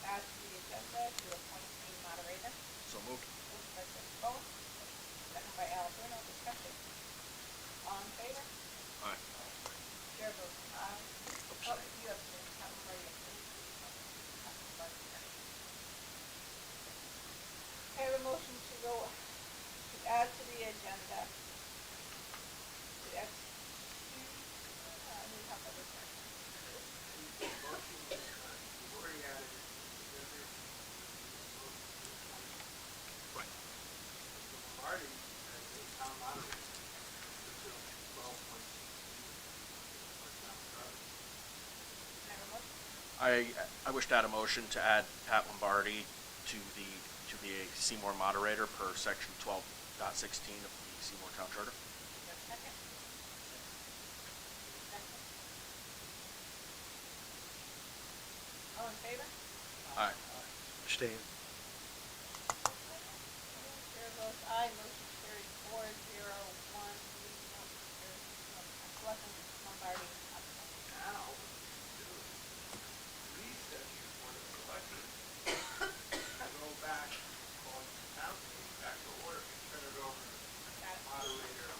add to the agenda to appoint a moderator. So moved. Moved by Chris Bowen, second by Al Bruno. Discussion. All in favor? Aye. Chair votes aye. Abstain. Oh, you abstain. Councilman Barty abstains. Councilman Barty, sorry. I have a motion to go to add to the agenda. To execute. I need help with this one. Motion, you've already added it to the agenda. Right. Mr. Lombardi as a town moderator until 12/1/16 for town started. Can I have a motion? I wish to add a motion to add Pat Lombardi to be a Seymour moderator per section 12.16 of the Seymour Town Charter. Is there a second? Second. All in favor? Aye. Abstain. Chair votes aye. Motion carries 4-0-1. Selectman Lombardi. Now, to recess your board of selectmen, go back, call the town meeting back to order, and turn it over to the moderator.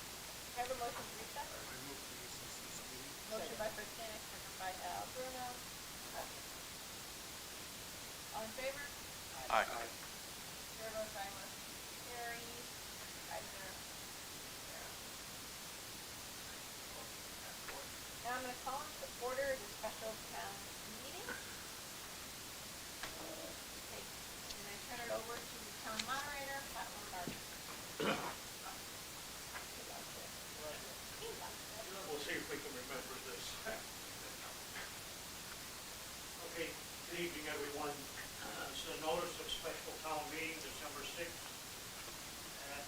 I have a motion to recess. I move to recess this meeting. Motion by Christina, second by Al Bruno. All in favor? Aye. Chair votes aye. Motion carries 5-0. Now I'm going to call into order the special town meeting. Okay, and I turn it over to the town moderator, Pat Lombardi. We'll see if we can remember this. Okay, good evening, everyone. It's a notice of special town meeting, December 6th at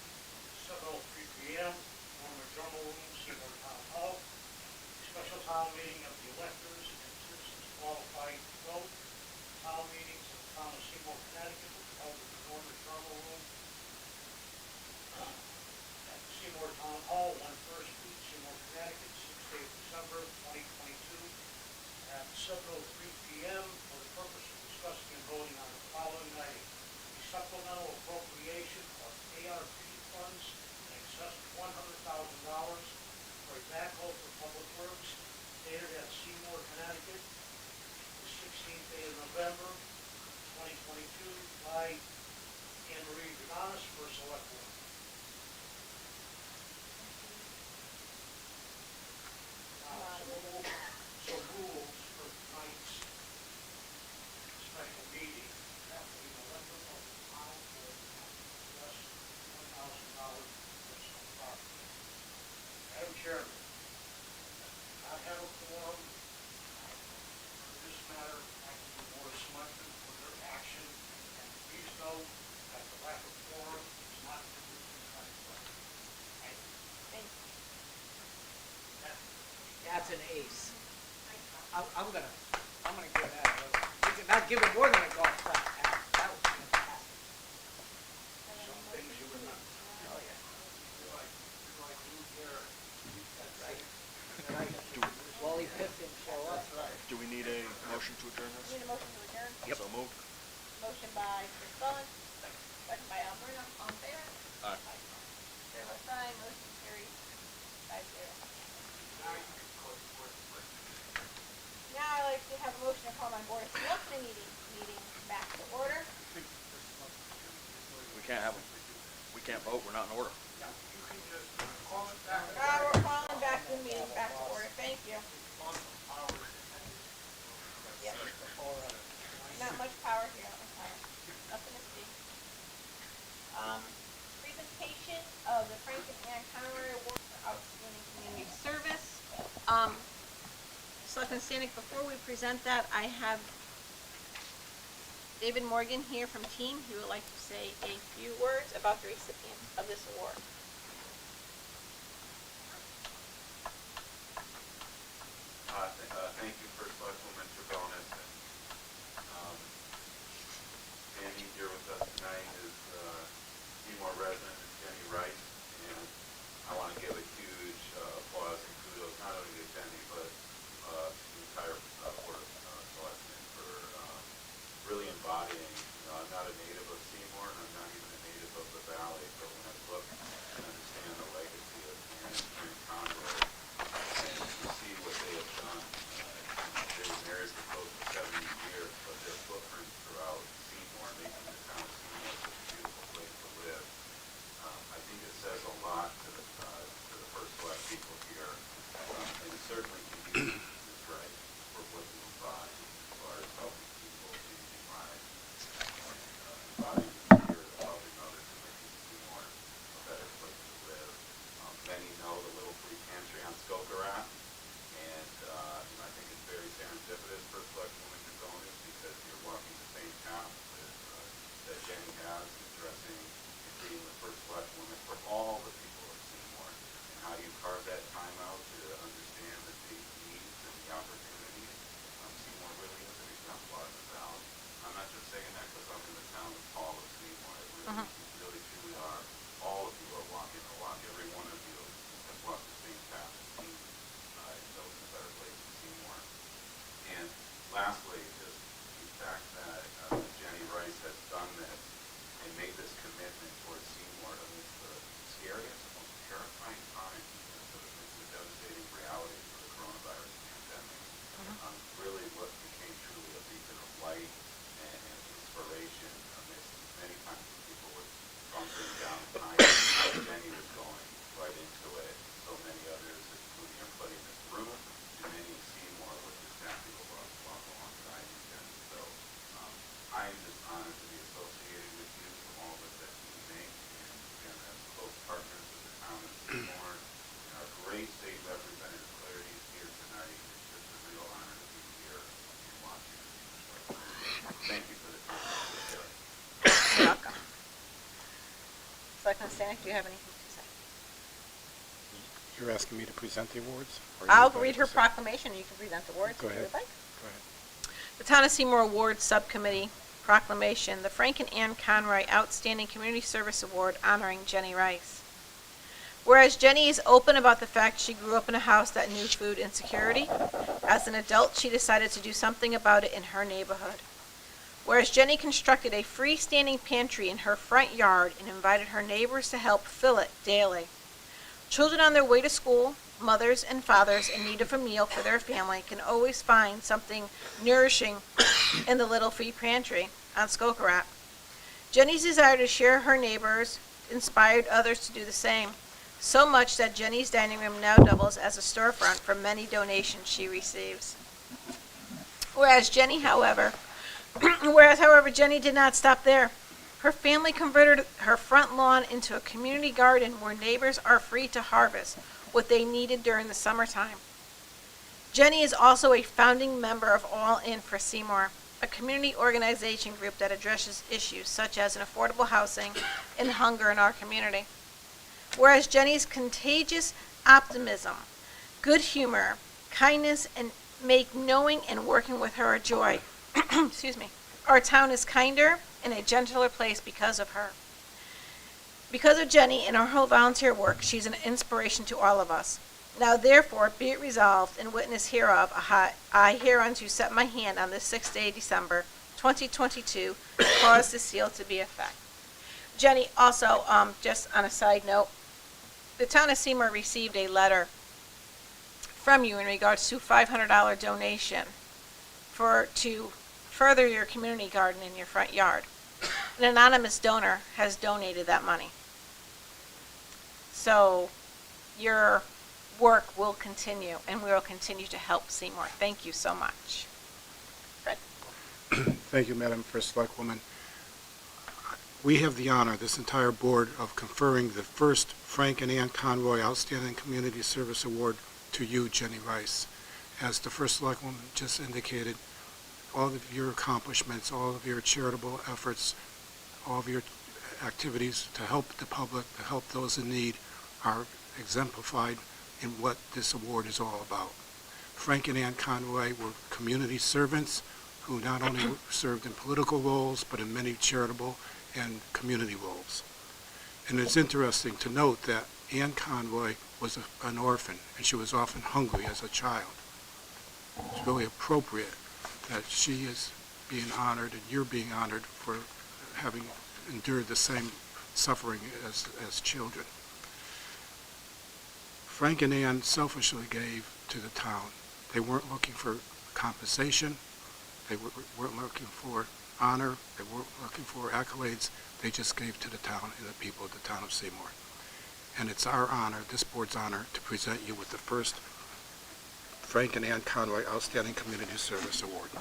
7:03 p.m. Norman Drummer Room, Seymour Town Hall. Special town meeting of the electors and citizens qualified to vote. Town meetings of the town of Seymour, Connecticut will be held at the Norman Drummer Room at the Seymour Town Hall, 1 Street, Seymour, Connecticut, 6th day of December 2022 at 7:03 p.m. for the purpose of discussing and voting on the following item: a supplemental appropriation of ARP funds in excess of $100,000 for a backhoe for public works dated at Seymour, Connecticut, the 16th day of November 2022 by Anne Marie Giannis for select board. So rules for tonight's special meeting have to be the electric of the town or less $1,000 for personal property. Madam Chairman, not have a quorum. For this matter, I can the board of selectmen for their action, and please note that the lack of quorum is not due to conflict. Thank you. That's an ace. I'm gonna give that a not give it more than a golf clap. That was fantastic. Some things you remember. Oh yeah. You're like Lou Gehrig. That's right. Wally Pitt didn't show up. That's right. Do we need a motion to adjourn this? Need a motion to adjourn? Yep. So moved. Motion by Chris Bowen, second by Al Bruno. All in favor? Aye. Chair votes aye. Motion carries 5-0. Now you can call the board of selectmen. Now I'd like to have a motion to call my board of selectmen meeting back to order. We can't have. We can't vote. We're not in order. Yeah, you can just call it back. We're calling back the meeting back to order. Thank you. Yep. Not much power here. Nothing to see. Presentation of the Frank and Ann Conroy Award for Outstanding Community Service. Selectman Stanek, before we present that, I have David Morgan here from TEAM. He would like to say a few words about the recipient of this award. Thank you, First Selectwoman Dragonis, and standing here with us tonight is Seymour resident Jenny Rice, and I want to give a huge applause and kudos not only to Jenny but the entire Board of Selectmen for really involved embodying, I'm not a native of Seymour, and I'm not even a native of the valley, but when I look and understand the legacy of Ann and Frank Conroy, and you see what they have done, they were married for close to 70 years, but their footprint throughout Seymour, making the town of Seymour such a beautiful place to live, I think it says a lot to the first select people here, and it certainly can be this right for what you embody as far as helping people, changing lives, and embodying the spirit of helping others and making Seymour a better place to live. Many know the Little Free Pantry on Skokerat, and I think it's very serendipitous for Selectwoman Gonzalez because you're walking the same path that Jenny has in addressing and being the first Selectwoman for all the people of Seymour, and how you carve that time out to understand the needs and the opportunities. Seymour really is an exemplar in the valley. I'm not just saying that because I'm in the town of Paul of Seymour. It really truly are. All of you are walking the walk. Every one of you has walked the same path as me and built a better place in Seymour. And lastly, just the fact that Jenny Rice has done this and made this commitment towards Seymour amidst the scariest, most terrifying time because of the devastating realities of the coronavirus pandemic. Really what became truly a beacon of light and inspiration amidst many times when people were bunkering down behind Jenny was going right into it. So many others, including everybody in this room, and many in Seymour would just happy to walk alongside you, Jenny. So I'm just honored to be associated with you for all of us that you make, and again, as close partners with the town of Seymour, and our great state representative Clarity is here tonight. It's just a real honor to be here in Washington. Thank you for the time. You're welcome. Selectman Stanek, do you have anything to say? You're asking me to present the awards? Or you I'll would like read to her say- proclamation, and you can present the awards Go if you ahead. would like. Go ahead. The Town of Seymour Awards Subcommittee Proclamation, the Frank and Ann Conroy Outstanding Community Service Award honoring Jenny Rice. Whereas Jenny is open about the fact she grew up in a house that knew food insecurity, as an adult she decided to do something about it in her neighborhood. Whereas Jenny constructed a freestanding pantry in her front yard and invited her neighbors to help fill it daily. Children on their way to school, mothers and fathers in need of a meal for their family can always find something nourishing in the Little Free Pantry on Skokerat. Jenny's desire to share her neighbors inspired others to do the same, so much that Jenny's dining room now doubles as a storefront for many donations she receives. Whereas, however, Jenny did not stop there. Her family converted her front lawn into a community garden where neighbors are free to harvest what they needed during the summertime. Jenny is also a founding member of All In for Seymour, a community organization group that addresses issues such as affordable housing and hunger in our community. Whereas Jenny's contagious optimism, good humor, kindness, and make knowing and working with her a joy. Excuse me. Our town is kinder and a gentler place because of her. Because of Jenny and her whole volunteer work, she's an inspiration to all of us. Now therefore be it resolved and witness hereof, I hereunto set my hand on this 6th day of December, 2022, cause the seal to be effect. Jenny, also, just on a side note, the town of Seymour received a letter from you in regards to $500 donation to further your community garden in your front yard. An anonymous donor has donated that money. So your work will continue, and we will continue to help Seymour. Thank you so much. Fred. Thank you, Madam First Selectwoman. We have the honor, this entire board, of conferring the first Frank and Ann Conroy Outstanding Community Service Award to you, Jenny Rice. As the First Selectwoman just indicated, all of your accomplishments, all of your charitable efforts, all of your activities to help the public, to help those in need, are exemplified in what this award is all about. Frank and Ann Conroy were community servants who not only served in political roles, but in many charitable and community roles. And it's interesting to note that Ann Conroy was an orphan, and she was often hungry as a child. It's really appropriate that she is being honored, and you're being honored for having endured the same suffering as children. Frank and Ann selfishly gave to the town. They weren't looking for compensation. They weren't looking for honor. They weren't looking for accolades. They just gave to the town and the people of the town of Seymour. And it's our honor, this board's honor, to present you with the first Frank and Ann Conroy Outstanding Community Service Award.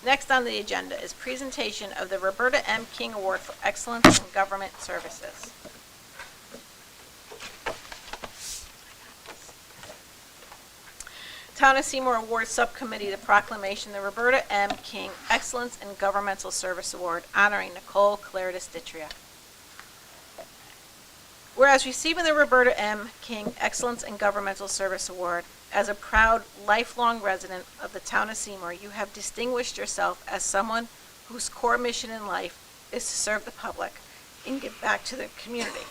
Next on the agenda is presentation of the Roberta M. King Award for Excellence in Government Services. Town of Seymour Awards Subcommittee, the proclamation, the Roberta M. King Excellence in Governmental Service Award, honoring Nicole Claridis Ditria. Whereas receiving the Roberta M. King Excellence in Governmental Service Award, as a proud, lifelong resident of the town of Seymour, you have distinguished yourself as someone whose core mission in life is to serve the public and give back to the community.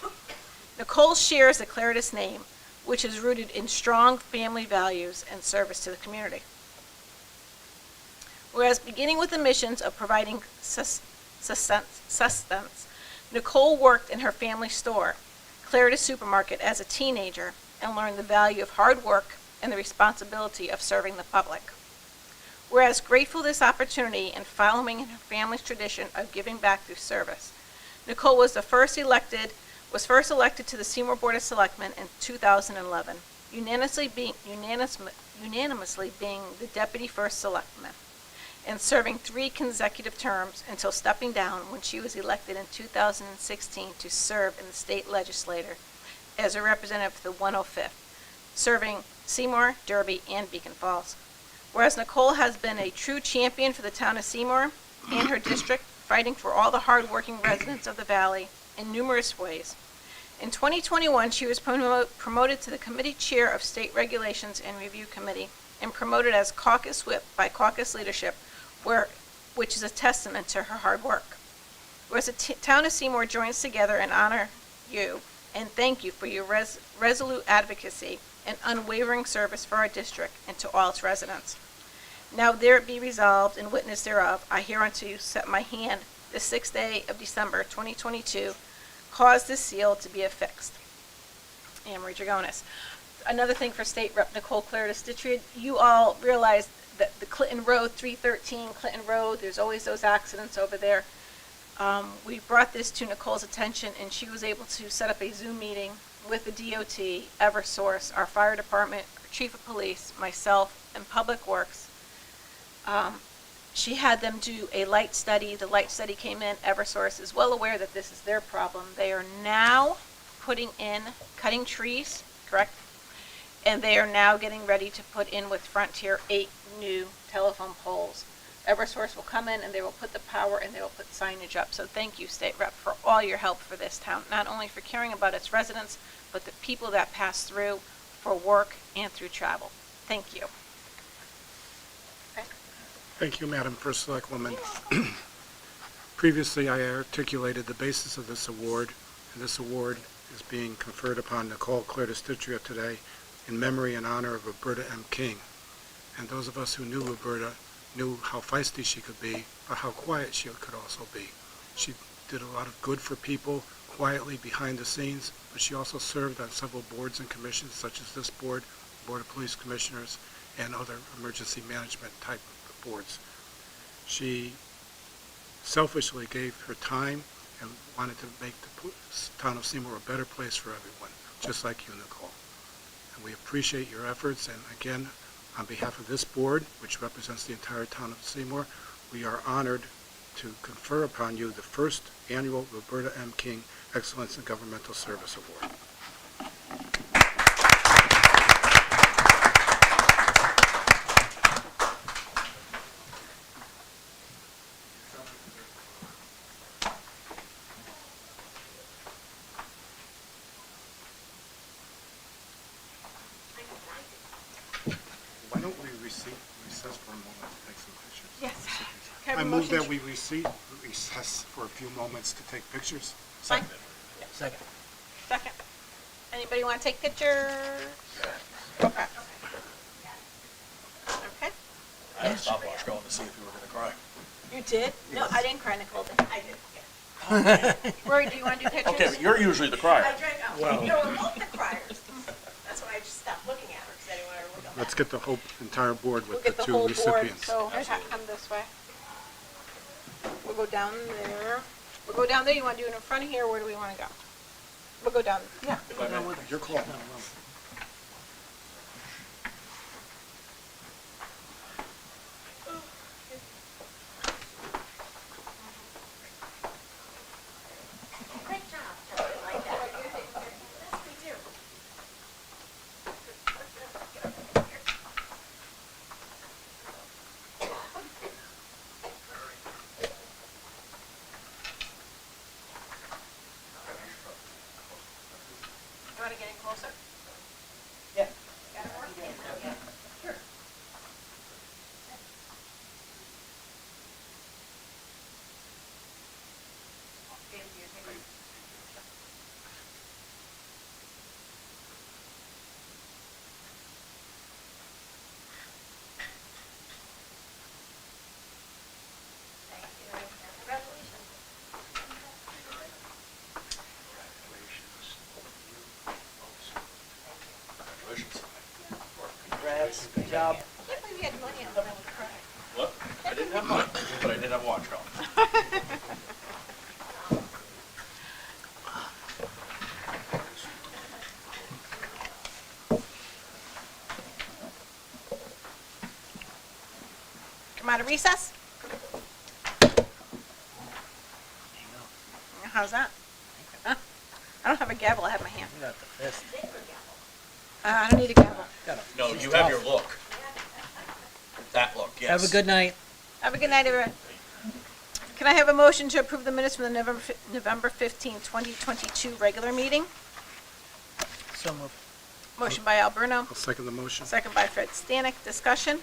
Nicole shares the Claridis name, which is rooted in strong family values and service to the community. Whereas beginning with the missions of providing sustenance, Nicole worked in her family store, Claridis Supermarket, as a teenager and learned the value of hard work and the responsibility of serving the public. Whereas grateful for this opportunity and following in her family's tradition of giving back through service, Nicole was first elected to the Seymour Board of Selectmen in 2011, unanimously being the Deputy First Selectman, and serving 3 consecutive terms until stepping down when she was elected in 2016 to serve in the state legislature as a representative for the 105th, serving Seymour, Derby, and Beacon Falls. Whereas Nicole has been a true champion for the town of Seymour and her district, fighting for all the hard-working residents of the valley in numerous ways. In 2021, she was promoted to the committee chair of State Regulations and Review Committee and promoted as caucus whip by caucus leadership, which is a testament to her hard work. Whereas the town of Seymour joins together and honor you and thank you for your resolute advocacy and unwavering service for our district and to all its residents. Now there it be resolved and witness thereof, I hereunto set my hand the 6th day of December 2022, cause this seal to be affixed. Anne Marie Dragonis. Another thing for State Rep Nicole Claridis Ditria, you all realize that the Clinton Road, 313 Clinton Road, there's always those accidents over there. We brought this to Nicole's attention, and she was able to set up a Zoom meeting with the DOT, Eversource, our fire department, our chief of police, myself, and Public Works. She had them do a light study. The light study came in. Eversource is well aware that this is their problem. They are now cutting trees, correct? And they are now getting ready to put in with Frontier 8 new telephone poles. Eversource will come in and they will put the power and they will put signage up. So thank you, State Rep, for all your help for this town, not only for caring about its residents, but the people that pass through for work and through travel. Thank you. Thank you, Madam First Selectwoman. Previously, I articulated the basis of this award, and this award is being conferred upon Nicole Claridis Ditria today in memory and honor of Roberta M. King. And those of us who knew Roberta knew how feisty she could be, but how quiet she could also be. She did a lot of good for people quietly behind the scenes, but she also served on several boards and commissions, such as this board, Board of Police Commissioners, and other emergency management type boards. She selfishly gave her time and wanted to make the town of Seymour a better place for everyone, just like you, Nicole. And we appreciate your efforts, and again, on behalf of this board, which represents the entire town of Seymour, we are honored to confer upon you the first annual Roberta M. King Excellence in Governmental Service Award. recess for a moment to take some pictures. Yes. Can I I have a move motion that to- we recess for a few moments to take pictures. Second. Second. Second. Anybody want to take pictures? Okay. Okay. I had a stopwatch going to see if you were gonna cry. You did? No, I didn't cry, Nicole did. I did. Rory, do you want to do pictures? Okay, but you're usually the crier. drank, Well- you know, we're both the criers. That's why I just stopped looking at her, because I didn't want her to look at me. Let's get the whole entire board We'll with the get the two whole board, recipients. so come this way. We'll go down there. We'll go down there, you want to do it in front of here, or where do we want to go? We'll go down. Yeah. If I may. Your call. Great job, Justin, like that. Yes, we do. You want to get in closer? Yeah. Got it working? Yeah. Sure. Congratulations. Congrats, good job. I can't believe you had money on that one cry. What? I didn't have money, but I did have watch going. Come out of recess? How's that? Huh? I don't have a gavel, I have my hand. You got the fist. I don't need a gavel. No, you have your look. That look, yes. Have a good night. Have a good night, everyone. Can I have a motion to approve the minutes from the November 15, 2022 regular meeting? So moved. Motion by Al Bruno, I'll second the motion. second by Fred Stanek. Discussion?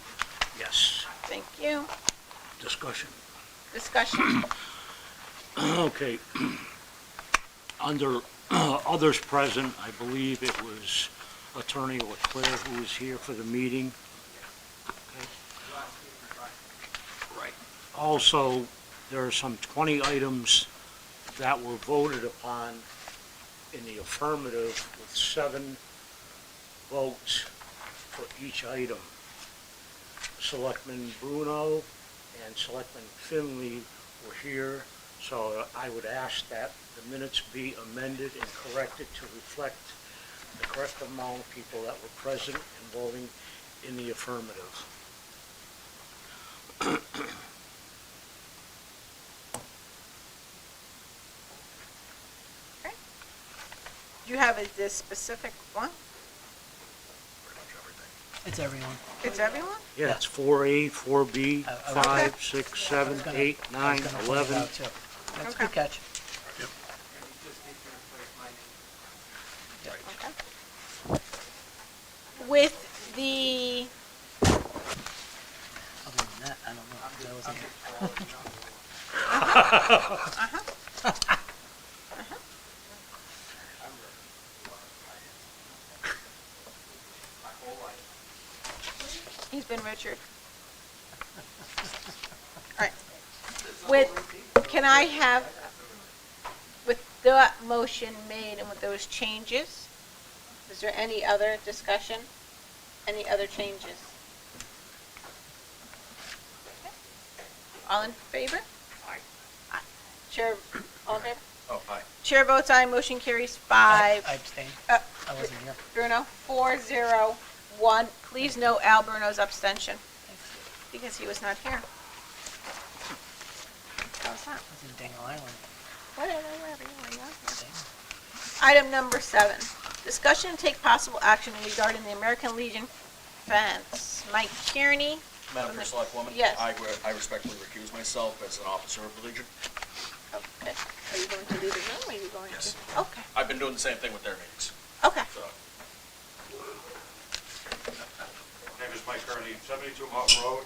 Yes, Thank you. discussion. Discussion. Okay. Under others present, I believe it was Attorney Leclerc who was here for the meeting. Okay. Right. Also, there are some 20 items that were voted upon in the affirmative with 7 votes for each item. Selectman Bruno and Selectman Finley were here, so I would ask that the minutes be amended and corrected to reflect the correct amount of people that were present and voting in the affirmative. Do you have this specific one? Pretty much everything. It's everyone. It's everyone? Yeah, it's 4A, 4B, I- I- 5, 6, 7, 8, 9, 11. That's a Okay. good catch. Okay. With the, Other than that, I don't know. 'Cause I wasn't here. he's been Richard. All right. With, can I have, with that motion made and with those changes, is there any other discussion? Any other changes? Okay. All in favor? Aye. Aye. Chair, all in favor? Oh, aye. Chair votes aye, motion carries I 5. abstained. Uh, I wasn't here. Bruno, 4-0-1. Please note Al Bruno's abstention because he was not here. How's that? I was in Dingle Island. Whatever, you were not here. Dang. Item number 7, discussion and take possible action regarding the American Legion fence. Mike Kearney. Madam from the- Selectwoman? Yes. I respectfully recuse myself as an officer of the Legion. Okay. Are you going to leave the room or are you going Yes. to? Okay, I've been doing the same thing with their meetings, okay. so. My name is Mike Kearney, 72 Mountain Road.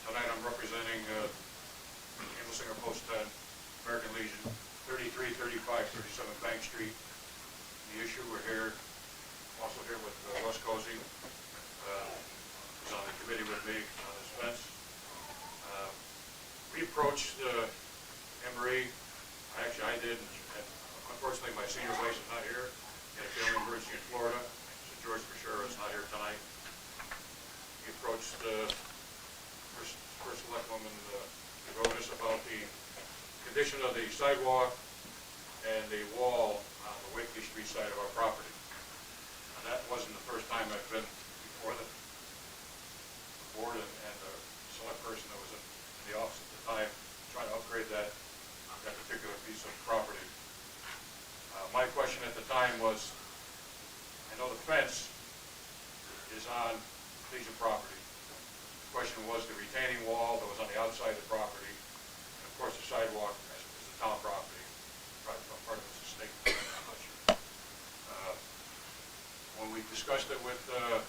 Tonight I'm representing Singer Post 10, American Legion, 33, 35, 37 Bank Street. The issue, we're here, also here with Russ Cozy, who's on the committee with me on this fence. We approached Emery, I did, and unfortunately my senior vice is not here. He had a family emergency in Florida, so George Bashir is not here tonight. We approached first Selectwoman DeGonis about the condition of the sidewalk and the wall on the Wakely Street side of our property. And that wasn't the first time I've been before the board and the select person that was in the office at the time trying to upgrade that particular piece of property. My question at the time was, I know the fence is on Legion property. The question was the retaining wall that was on the outside of the property, and of course the sidewalk is the town property. Probably part of it's a state, I'm not sure. When we discussed it with Anne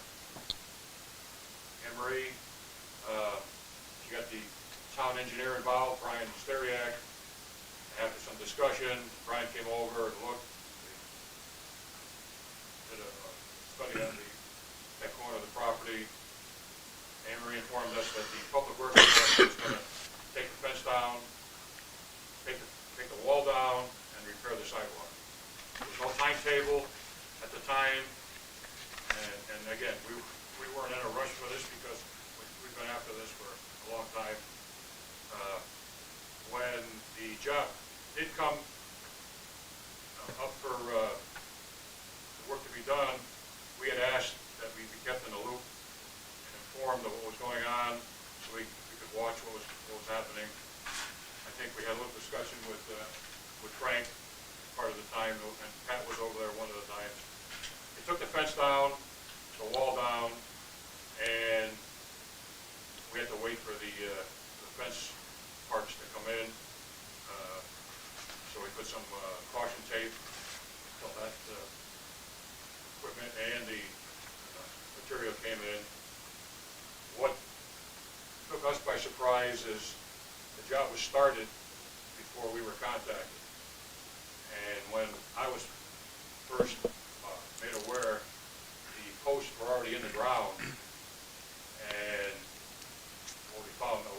Marie, she got the town engineer involved, Brian Steriak. After some discussion, Brian came over and looked, did a study on that corner of the property. Anne Marie informed us that the public works department was going to take the fence down, take the wall down, and repair the sidewalk. There was no timetable at the time, and again, we weren't in a rush for this because we've been after this for a long time. When the job did come up for the work to be done, we had asked that we be kept in the loop and informed of what was going on so we could watch what was happening. I think we had a little discussion with Frank part of the time, and Pat was over there one of the times. They took the fence down, the wall down, and we had to wait for the fence parts to come in. So we put some caution tape until that equipment and the material came in. What took us by surprise is the job was started before we were contacted. And when I was first made aware, the posts were already in the ground. And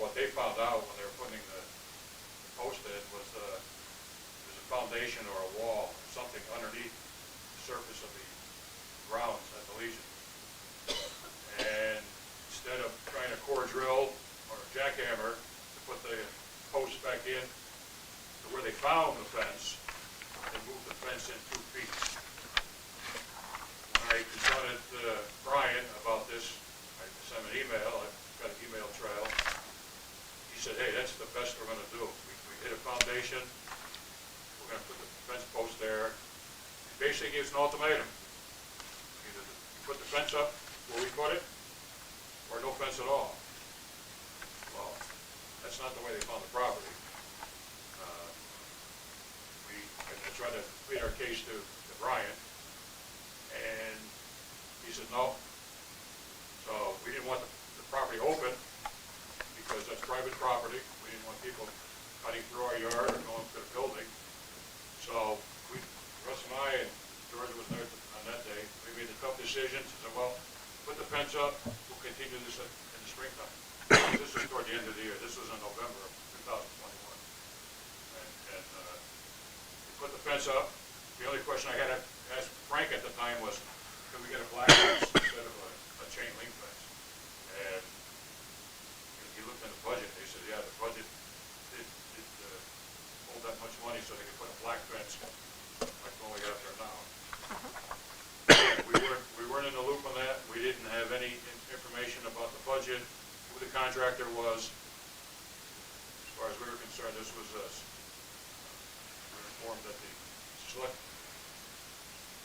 what they found out when they were putting the post in was there's a foundation or a wall, something underneath the surface of the grounds at the Legion. And instead of trying a core drill or a jackhammer to put the post back in to where they found the fence, they moved the fence in 2 feet. When I confronted Brian about this, I sent him an email. I've got an email trail. He said, hey, that's the best we're going to do. We hit a foundation. We're going to put the fence post there. He basically gives an ultimatum. Either you put the fence up where we put it, or no fence at all. Well, that's not the way they found the property. I tried to plead our case to Brian, and he said no. So we didn't want the property open because that's private property. We didn't want people cutting through our yard or going to the building. So Russ and I, and George was there on that day, we made the tough decision. Said, well, put the fence up. We'll continue this in the springtime. This was toward the end of the year. This was in November of 2021. And we put the fence up. The only question I had to ask Frank at the time was, can we get a black fence instead of a chain link fence? And he looked in the budget. They said, yeah, the budget did hold that much money so they could put a black fence like the one we got there now. We weren't in the loop on that. We didn't have any information about the budget, who the contractor was. As far as we were concerned, this was us. We were informed that the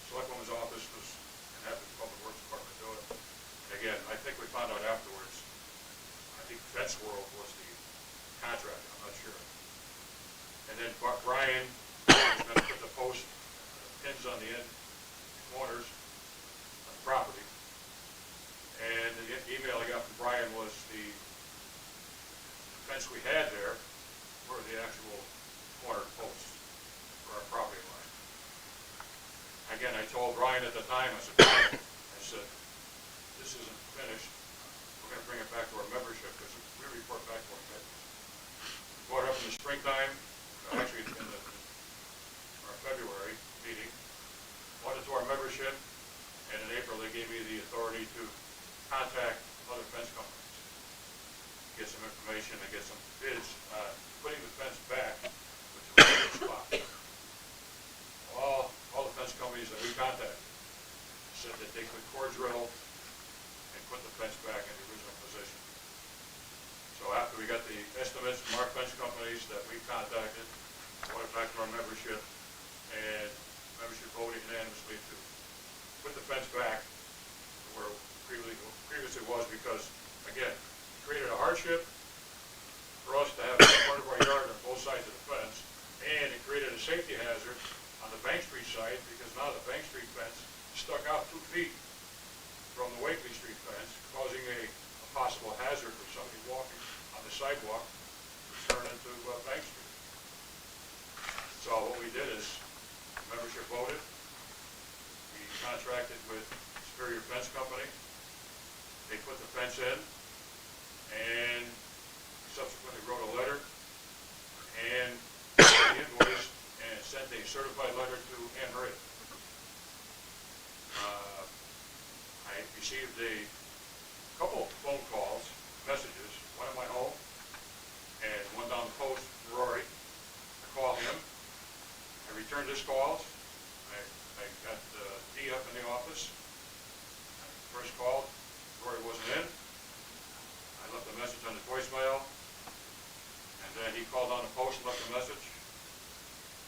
Selectwoman's office was and have the Public Works Department do it. And again, I think we found out afterwards. I think Fence World was the contractor. I'm not sure. And then Brian was going to put the post pins on the end corners of the property. And the email I got from Brian Brian at the time, I said, Brian, I said, this isn't finished. We're gonna bring it back to our membership, because we report back to our members. Brought it up in the springtime, actually in our February meeting, brought it to our membership, and in April, they gave me the authority to contact other fence companies, get some information and get some bids on putting the fence back, which is a good spot. All the fence companies that we contacted said that they could core drill and put the fence back in the original position. So after we got the estimates from our fence companies that we contacted, brought it back to our membership, and membership voted unanimously to put the fence back to where previously was, because, again, it created a hardship for us to have part of our yard on both sides of the fence, and it created a safety hazard on the Bank Street side, because now the Bank Street fence stuck out 2 feet from the Wakely Street fence, causing a possible hazard for somebody walking on the sidewalk to turn into Bank Street. So what we did is, membership voted, we contracted with Superior Fence Company, they put the fence in, and subsequently wrote a letter, and the invoice, and sent a certified letter to Anne Marie. I received a couple of phone calls, messages, one at my home, and one down the post from Rory. I called him, I returned his calls, I got Dee up in the office. I first called, Rory wasn't in. I left a message on his voicemail, and then he called on the post and left a message.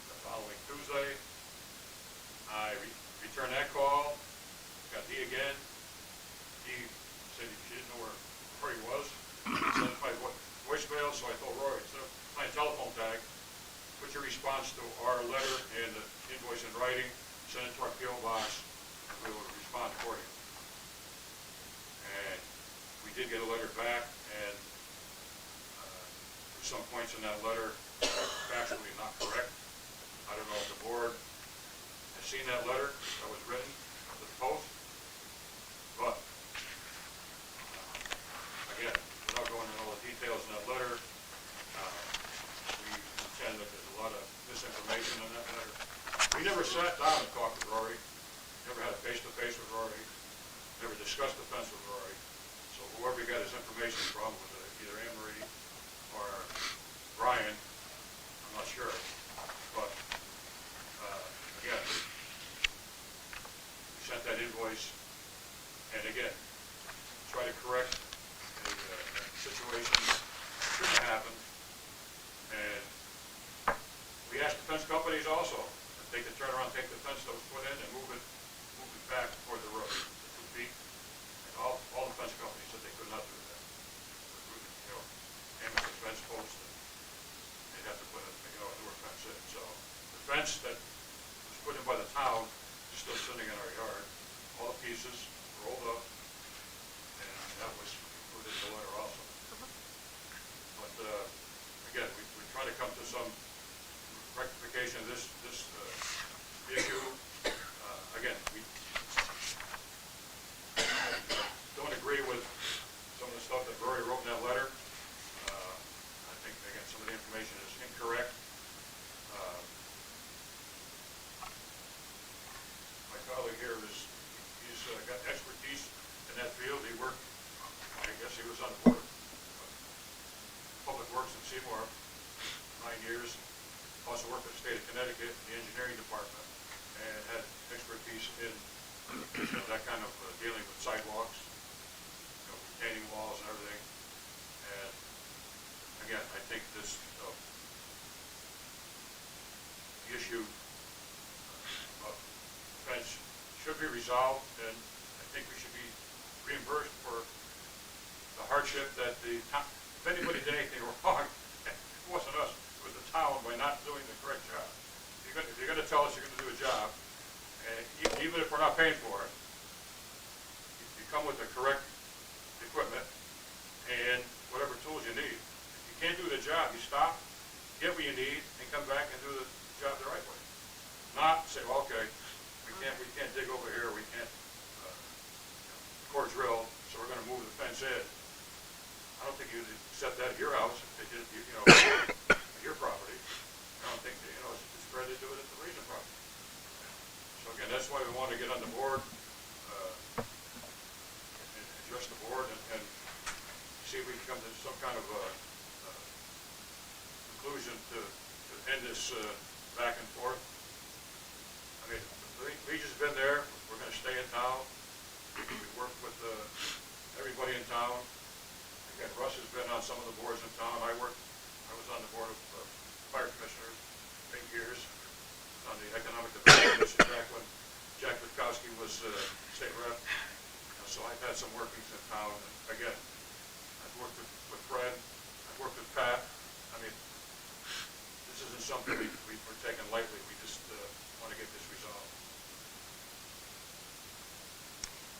The following Tuesday, I returned that call, got Dee again. Dee said she didn't know where he was. He sent my voicemail, so I told Rory, instead of playing telephone tag, put your response to our letter and the invoice in writing, send it to our P.O. box, and we will respond accordingly. And we did get a letter back, and there's some points in that letter factually not correct. I don't know if the board has seen that letter that was written to the post, but again, without going into all the details in that letter, we contend that there's a lot of misinformation in that letter. We never sat down and talked with Rory, never had a face-to-face with Rory, never discussed the fence with Rory. So whoever he got his information from, was either Anne Marie or Brian, I'm not sure. But again, we sent that invoice, and again, try to correct a situation that shouldn't have happened. And we asked the fence companies also if they could turn around, take the fence that was put in, and move it back toward the road, 2 feet. And all the fence companies said they could not do that. You know, aim at the fence post, and they'd have to put a newer fence in. So the fence that was put in by the town is still sitting in our yard. All the pieces rolled up, and that was included in the letter also. But again, we try to come to some rectification of this issue. Again, we don't agree with some of the stuff that Rory wrote in that letter. I think, again, some of the information is incorrect. My colleague here he's got expertise in that field. He worked, I guess he was on the board of Public Works in Seymour 9 years. Also worked at the state of Connecticut in the engineering department, and had expertise in that kind of dealing with sidewalks, retaining walls and everything. And again, I think this the issue of fence should be resolved, and I think we should be reimbursed for the hardship that if anybody did anything wrong, it wasn't us, it was the town by not doing the correct job. If you're going to tell us you're going to do a job, and even if we're not paying for it, you come with the correct equipment and whatever tools you need. If you can't do the job, you stop, get what you need, and come back and do the job the right way. Not say, well, okay, we can't dig over here, and that's why we want to get on the board, and address the board and see if we can come to some kind of conclusion to end this back and forth. I mean, the Legion's been there. We're going to stay in town. We work with everybody in town. Again, Russ has been on some of the boards in town. I was on the board of fire commissioners for 8 years. On the economic development commission back when Jack Witkowski was state rep. So I've had some workings in town. And again, I've worked with Fred. I've worked with Pat. I mean, this isn't something we're taking lightly. We just want to get this resolved.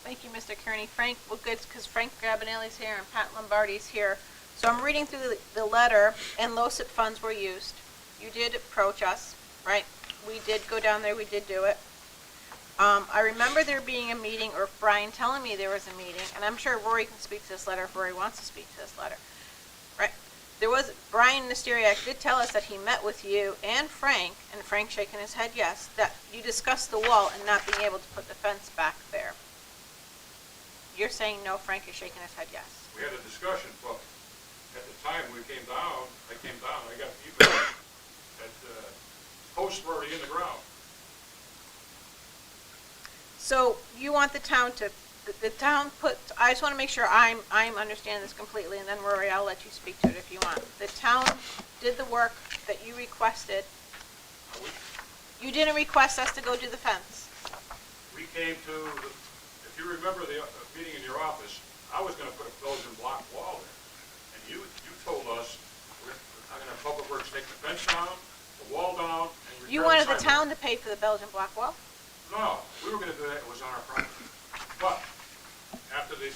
Thank you, Mr. Kearney. Frank, well, good, because Frank Gabonelli's here and Pat Lombardi's here. So I'm reading through the letter, and LoCIP funds were used. You did approach us, right? We did go down there, we did do it. I remember there being a meeting, or Brian telling me there was a meeting, and I'm sure Rory can speak to this letter if Rory wants to speak to this letter, right? Brian Nesteriak did tell us that he met with you and Frank shaking his head yes, that you discussed the wall and not being able to put the fence back there. You're saying no, Frank is shaking his head yes. We had a discussion, but at the time I came down, I got feedback that posts were already in the ground. So you want the town to, the town put, I just want to make sure I'm understanding this completely, and then Rory, I'll let you speak to it if you want. The town did the work that you requested. You didn't request us to go do the fence. We came to, if you remember the meeting in your office, I was going to put a Belgian block wall there. And you told us, I'm going to have Public Works take the fence down, the wall down, and repair You wanted the sidewalk. town to pay for the Belgian block wall? No, we were going to do that, it was on our property. But after the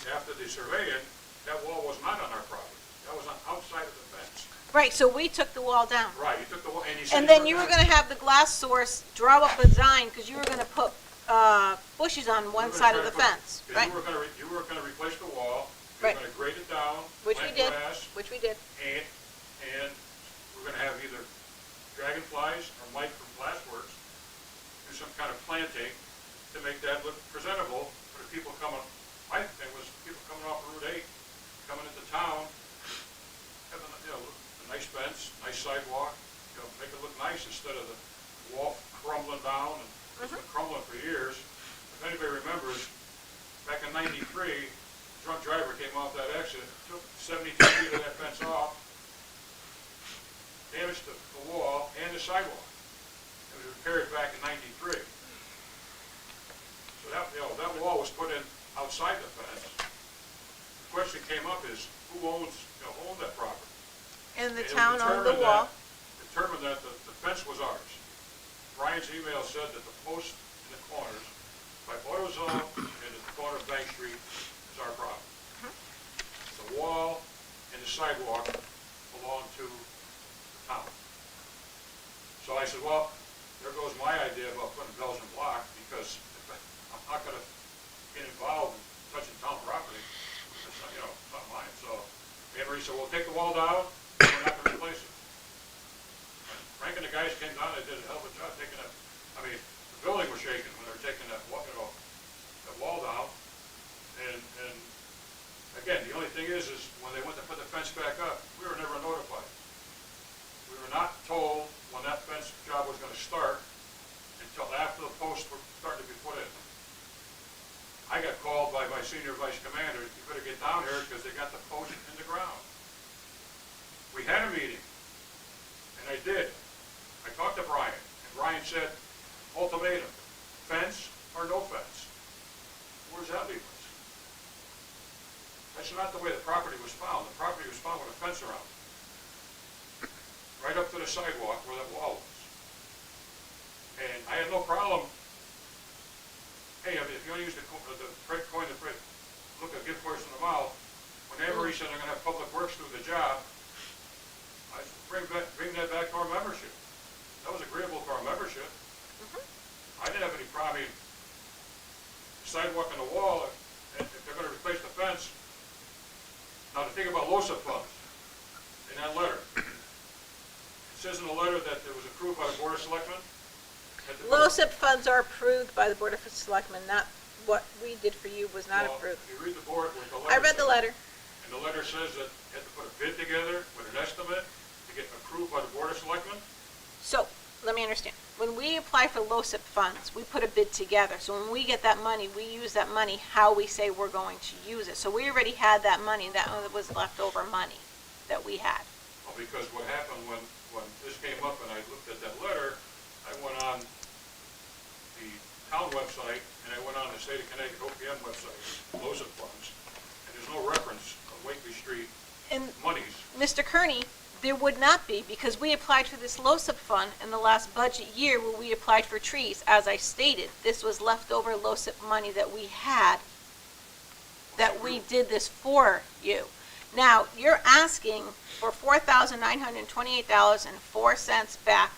surveying, that wall was not on our property. That was on outside of the fence. Right, so we took the wall down. Right, you took the wall, and you said. And then you were gonna have the glass source draw up a design, because you were gonna put, bushes on one side of the fence, right? You were gonna replace the wall, you Right. were gonna grade it down, Which we plant did, grass, which we did. and we're gonna have either dragonflies or Mike from Glassworks do some kind of planting to make that look presentable for the people coming. My thing was people coming off Route 8, coming into town, having a nice fence, nice sidewalk, make it look nice instead of the wall crumbling down, and it's been crumbling for years. If anybody remembers, back in '93, a drunk driver came off that exit, took 72 feet of that fence off, damaged the wall and the sidewalk. It was repaired back in '93. So that wall was put in outside the fence. The question came up is, who owned that property? And the And it town owned the wall. Determined that the fence was ours. Brian's email said that the post in the corners, by AutoZone and at the corner of Bank Street, is our property. The wall and the sidewalk belong to the town. So I said, well, there goes my idea about putting a Belgian block, because I'm not going to get involved in touching town property. It's not mine. So Anne Marie said, well, take the wall down, and we're not going to replace it. Frank and the guys came down, they did a hell of a job taking it. I mean, the building was shaking when they were taking that wall down. And again, the only thing is when they went to put the fence back up, we were never notified. We were not told when that fence job was going to start until after the posts were starting to be put in. I got called by my senior vice commander, you better get down here because they got the post in the ground. We had a meeting, and I did. I talked to Brian, and Brian said, ultimatum, fence or no fence. Where does that leave us? That's not the way the property was found. The property was found with a fence around it, right up to the sidewalk where that wall was. And I had no problem. Hey, I mean, if you want to use the coin to look a gift horse in the mouth, when Anne Marie said I'm going to have Public Works do the job, I said, bring that back to our membership. That was agreeable to our membership. I didn't have any problem. I mean, the sidewalk and the wall, if they're going to replace the fence. Now, the thing about LoCIP funds, in that letter, it says in the letter that it was approved by the Board of Selectmen. had to put a- LoCIP funds are approved by the Board of Selectmen, not what we did for you was not well, approved. You read the board, what the letter I read the says. letter. And the letter says that you had to put a bid together with an estimate to get approved by the Board of Selectmen? So, let me understand. When we apply for LoCIP funds, we put a bid together. So when we get that money, we use that money how we say we're going to use it. So we already had that money, that was leftover money that we had. Well, because what happened when this came up and I looked at that letter, I went on the town website and I went on the state of Connecticut OPM website, LoCIP funds, and there's no reference of Wakely Street And monies. Mr. Kearney, there would not be, because we applied for this LoCIP fund in the last budget year where we applied for trees. As I stated, this was leftover LoCIP money that we had, that we did this for you. Now, you're asking for $4,928.04 back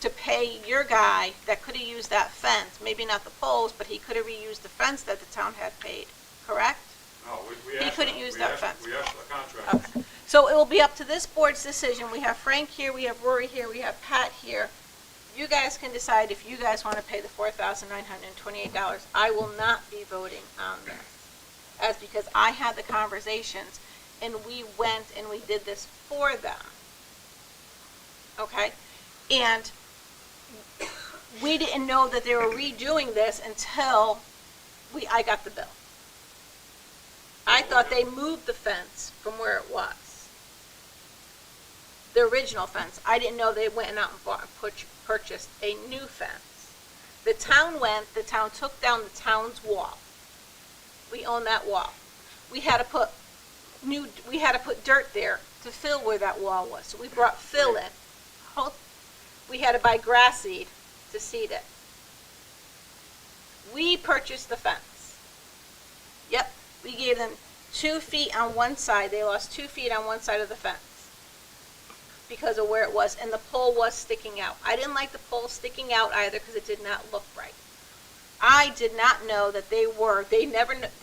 to pay your guy that could have used that fence, maybe not the poles, but he could have reused the fence that the town had paid, correct? No, we He asked. couldn't them- use we that asked- fence. We asked the contractor. Okay. So it will be up to this board's decision. We have Frank here, we have Rory here, we have Pat here. You guys can decide if you guys want to pay the $4,928. I will not be voting on this. As because I had the conversations and we went and we did this for them. Okay? And we didn't know that they were redoing this until I got the bill. I thought they moved the fence from where it was. The original fence. I didn't know they went out and purchased a new fence. The town took down the town's wall. We own that wall. We had to put dirt there to fill where that wall was. So we brought fill in. We had to buy grass seed to seed it. We purchased the fence. Yep, we gave them 2 feet on one side. They lost 2 feet on one side of the fence because of where it was, and the pole was sticking out. I didn't like the pole sticking out either because it did not look right. I did not know that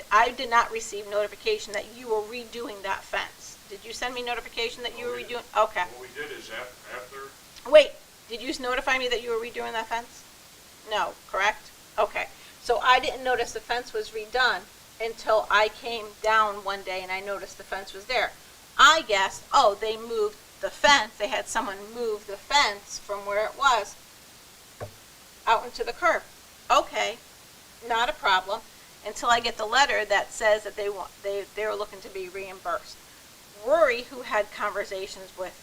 I did not receive notification that you were redoing that fence. Did you send me notification that you were redoing? Okay. What we did is after, Wait, did you notify me that you were redoing that fence? No, correct? Okay. So I didn't notice the fence was redone until I came down one day and I noticed the fence was there. I guessed, oh, they moved the fence. They had someone move the fence from where it was out into the curb. Okay, not a problem, until I get the letter that says that they were looking to be reimbursed. Rory, who had conversations with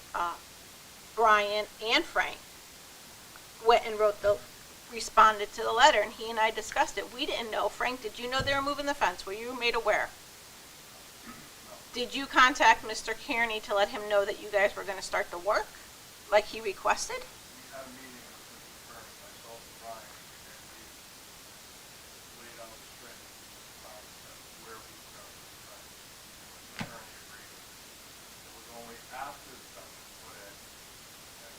Brian and Frank, went and responded to the letter, and he and I discussed it. We didn't know. Frank, did you know they were moving the fence? Were you made aware? Did you contact Mr. Kearney to let him know that you guys were going to start the work, like he requested? We had a meeting with Mr. Kern, myself and Brian, and we laid out the string about where we were going to try. And Mr. Kern agreed. It was only after the fence was put in, and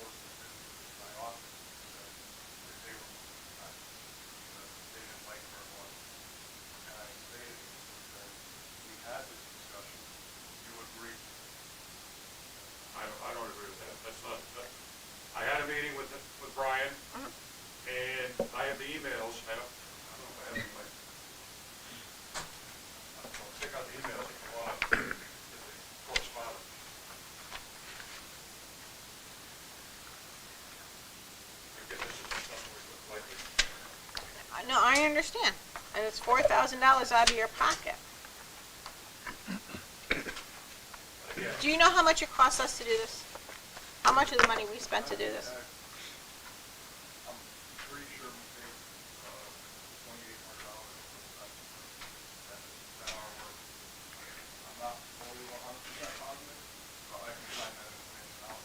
those who visited my office said that they were moving the fence, because they didn't like where it was. And I stated to them that we had this discussion, you agreed. I don't agree with that. That's not, I had a meeting with Brian, and I have the emails. I don't know if I have them, like, I'll check out the emails if you want, correspondence. I guess this is something we look like it. No, I understand. And it's $4,000 out of your pocket. Again, Do you know how much it costs us to do this? How much of the money we spent to do this? I'm pretty sure we paid $2,800 for that hour work. I'm not fully 100% positive, but I can find that information out.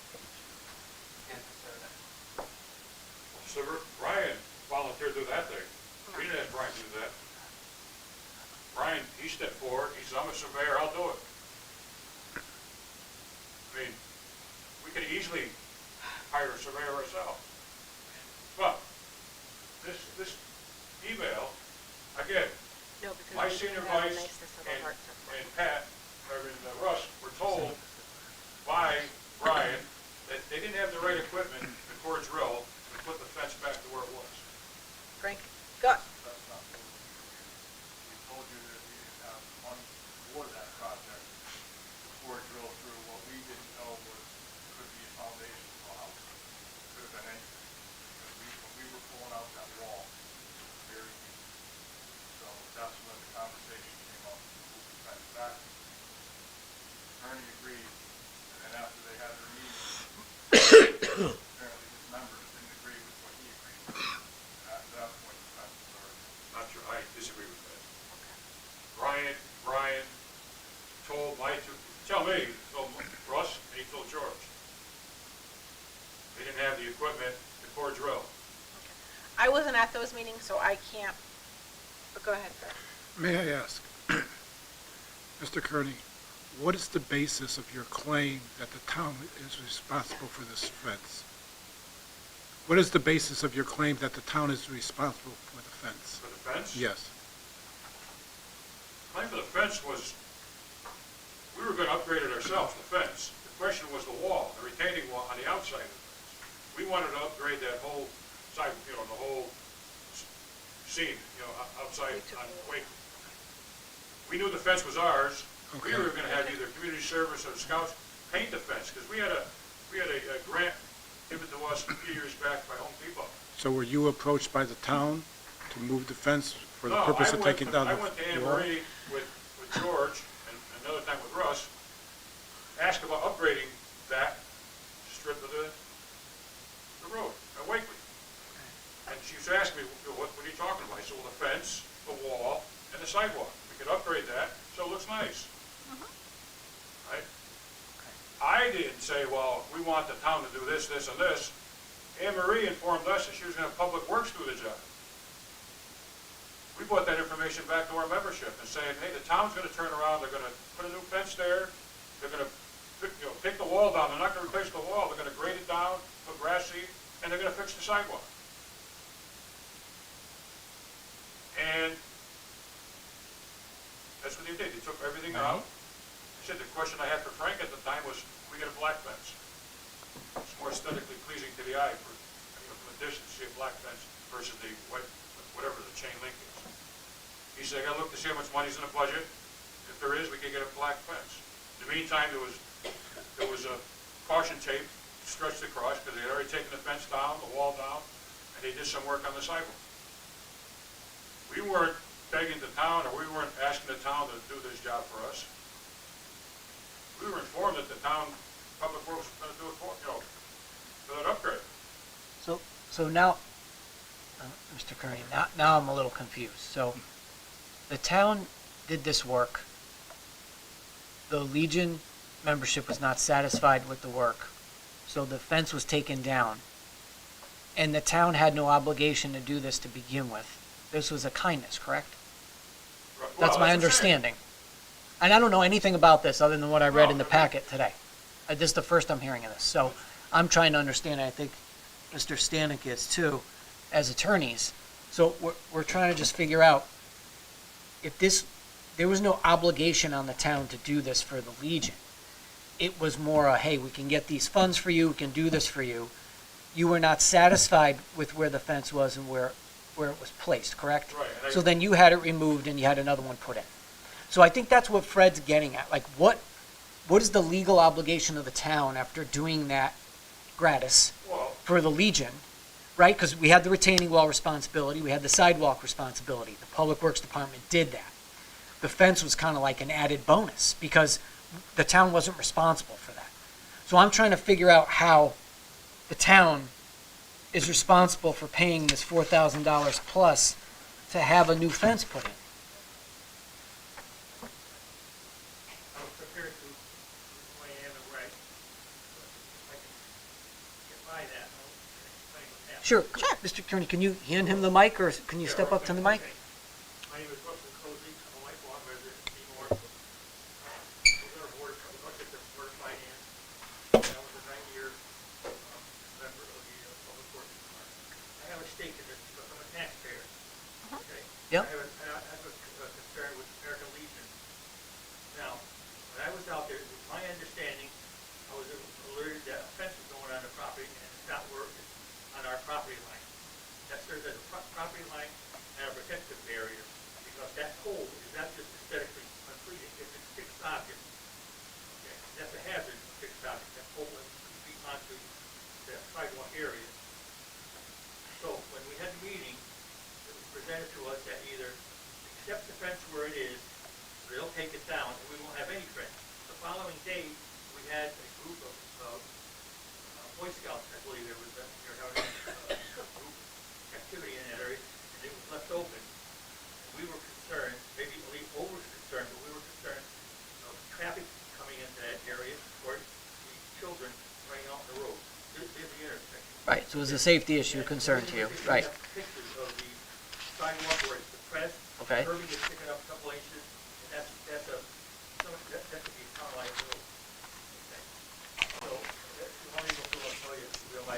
so Brian volunteered to do that thing. We didn't ask Brian to do that. Brian, he stepped forward, he said, I'm a surveyor, I'll do it. I mean, we could easily hire a surveyor ourselves. But this email, again, No, because my senior vice and Pat, Russ, were told by Brian that they didn't have the right equipment, the core drill, to put the fence back to where it I wasn't at those meetings, so I can't, but go ahead, Fred. May I ask, Mr. Kearney, what is the basis of your claim that the town is responsible for this fence? What is the basis of your claim that the town is responsible for the fence? For the fence? Yes. Claim for the fence was, we were gonna upgrade it ourselves, the fence. The question was the wall, the retaining wall on the outside of the fence. We wanted to upgrade that whole side, the whole seam, outside on Quaker. We knew the fence was ours. We Okay. were gonna have either community service or the scouts paint the fence, because we had a grant given to us a few years back by Home Depot. So were you approached by the town to move the fence for the No, purpose of taking down the I went to Anne wall? Marie with George, and another time with Russ, asked about upgrading that strip of the road at Wakely. And she was asking me, what are you talking about? I said, well, the fence, the wall, and the sidewalk. We could upgrade that, so it looks nice. Right? I didn't say, well, we want the town to do this, this, and this. Anne Marie informed us that she was gonna have Public Works do the job. We brought that information back to our membership and saying, hey, the town's gonna turn around, they're gonna put a new fence there, they're gonna, take the wall down, they're not gonna replace the wall, they're gonna grade it down, put grass seed, and they're gonna fix the sidewalk. And that's what they did, they took everything out. I said, the question I had for Frank at the time was, we get a black fence. It's more aesthetically pleasing to the eye from a distance, see a black fence versus the white, whatever the chain link is. He said, I gotta look to see how much money's in the budget. If there is, we can get a black fence. In the meantime, there was a caution tape stretched across because they had already taken the fence down, the wall down, and they did some work on the sidewalk. We weren't begging the town, or we weren't asking the town to do this job for us. We were informed that the town Public Works was gonna do it for that upgrade. So now, Mr. Kearney, now I'm a little confused. So the town did this work. The Legion membership was not satisfied with the work, so the fence was taken down. And the town had no obligation to do this to begin with. This was a kindness, correct? Right, That's well, my what I'm saying. understanding. And I don't know anything about this other than what I read No, in the no. packet today. This is the first I'm hearing of this. So I'm trying to understand, and I think Mr. Stanek is too, as attorneys. So we're trying to just figure out if there was no obligation on the town to do this for the Legion. It was more a, hey, we can get these funds for you, we can do this for you. You were not satisfied with where the fence was and where it was placed, correct? Right, and So then you had it removed and you had another one put in. So I think that's what Fred's getting at. Like, what is the legal obligation of the town after doing that gratis Well, for the Legion, right? Because we had the retaining wall responsibility, we had the sidewalk responsibility. The Public Works Department did that. The fence was kind of like an added bonus because the town wasn't responsible for that. So I'm trying to figure out how the town is responsible for paying this $4,000 plus to have a new fence put in. I was prepared to explain in the right, but if I can get by that, I'll explain what happened. Sure. Mr. Kearney, can you hand him the mic or can you step up to the mic? Okay. My name is Russell Cozy, I'm a lifelong resident of Seymour. I was on a board, I was elected to the Board of Finance, and I was a 9-year member of the Public Works Department. I have a stake in this because I'm a taxpayer, okay? Yep. I have a concern with American Legion. Now, when I was out there, it was my understanding, I was alerted that a fence was going on the property, and it's not working on our property line. That serves as a property line and a protective barrier, because that pole is not just aesthetically unpleasing, it's a fixed object. Okay, that's a hazard, a fixed object, that pole is be onto the sidewalk area. So when we had the meeting, it was presented to us that either accept the fence where it is, or they'll take it down, and we won't have any fence. The following day, we had a group of Boy Scouts, I believe there was, they were having a group activity in that area, and it was left open. And we were concerned, maybe a little over concerned, but we were concerned of traffic coming into that area, or the children running out on the road. There's the intersection. Right, so it was a safety issue concern to you, right? We have pictures sidewalk where it's depressed. Okay. Curbing is sticking up a couple inches, and that could be a town liability. Okay. So, if only will tell you, my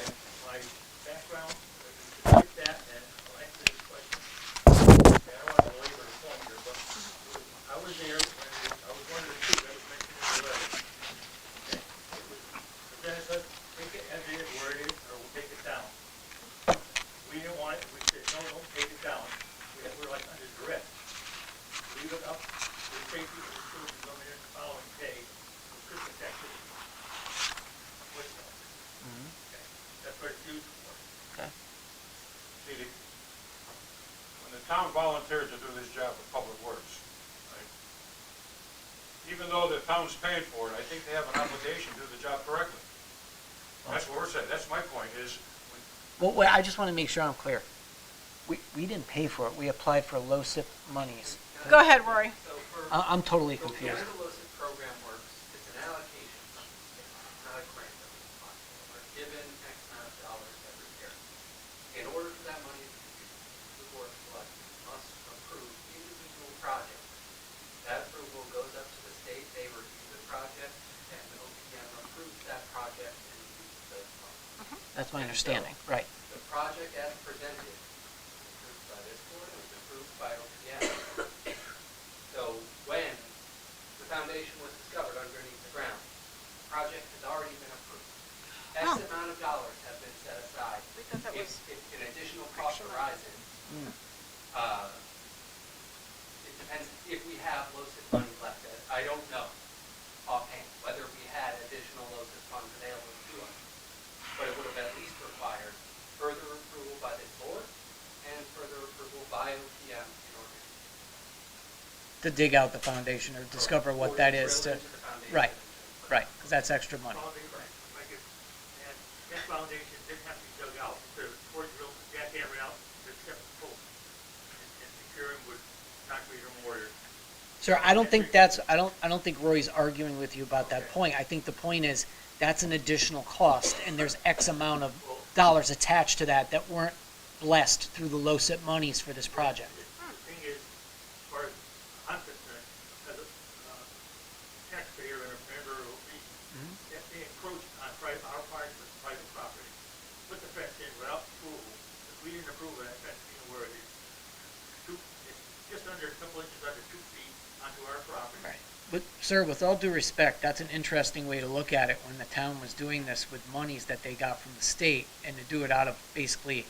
background, with that, and I'll answer this question. Okay, I don't want to belabor the point here, but I was there when I was one of the two that was mentioned in the letter. Okay. It was, the Dennis said, take it as it is, where it is, or we'll take it down. We didn't want it, we said, no, don't take it down. We're like under duress. Leave it up to the safety of the children coming in the following day for Christmas activity. What's that? Okay, that's what it's used for. Okay. See, when the town volunteered to do this job of public works, right, even though the town's paying for it, I think they have an obligation to do the job correctly. That's what we're saying. That's my point is, Well, wait, I just want to make sure I'm clear. We didn't pay for it. We applied for LoCIP monies. Go ahead, Rory. So for, I'm totally so the way confused. the LoCIP program works, it's an allocation from the state, it's not a grant that we apply for. We're given X amount of dollars every year. In order for that money to be used, the board of selectmen must approve individual projects. That approval goes up to the state, they review the project, and the OPM approves that project and uses those funds. That's my understanding, right. The project as presented was approved by this board, it was approved by OPM. So when the foundation was discovered underneath the ground, the project has already been approved. X Oh. amount of dollars have been set aside. We thought that was If an additional cost arises, it depends if we have LoCIP money left. I don't know offhand whether we had additional LoCIP funds available to us. But it would have at least required further approval by this board and further approval by OPM in order To dig out the foundation or discover or what that is drill to, into the foundation. right, right, because that's extra money. Like if, and that foundation didn't have to be dug out, the core drill, jackhammer out, the separate post, and securing with concrete or mortar. Sir, I don't think I don't think Roy's arguing with you about that point. I think the point is, that's an additional cost, and there's X amount of dollars attached to that weren't blessed through the LoCIP monies for this project. The thing is, as far as I'm concerned, as a taxpayer and a member of OP, that they encroach on our part of private property, put the fence in without approval, if we didn't approve of that fence being where it is, it's just under a couple inches under 2 feet onto our property. Right. But, sir, with all due respect, that's an interesting way to look at it when the town was doing this with monies that they got from the state and to do it out of basically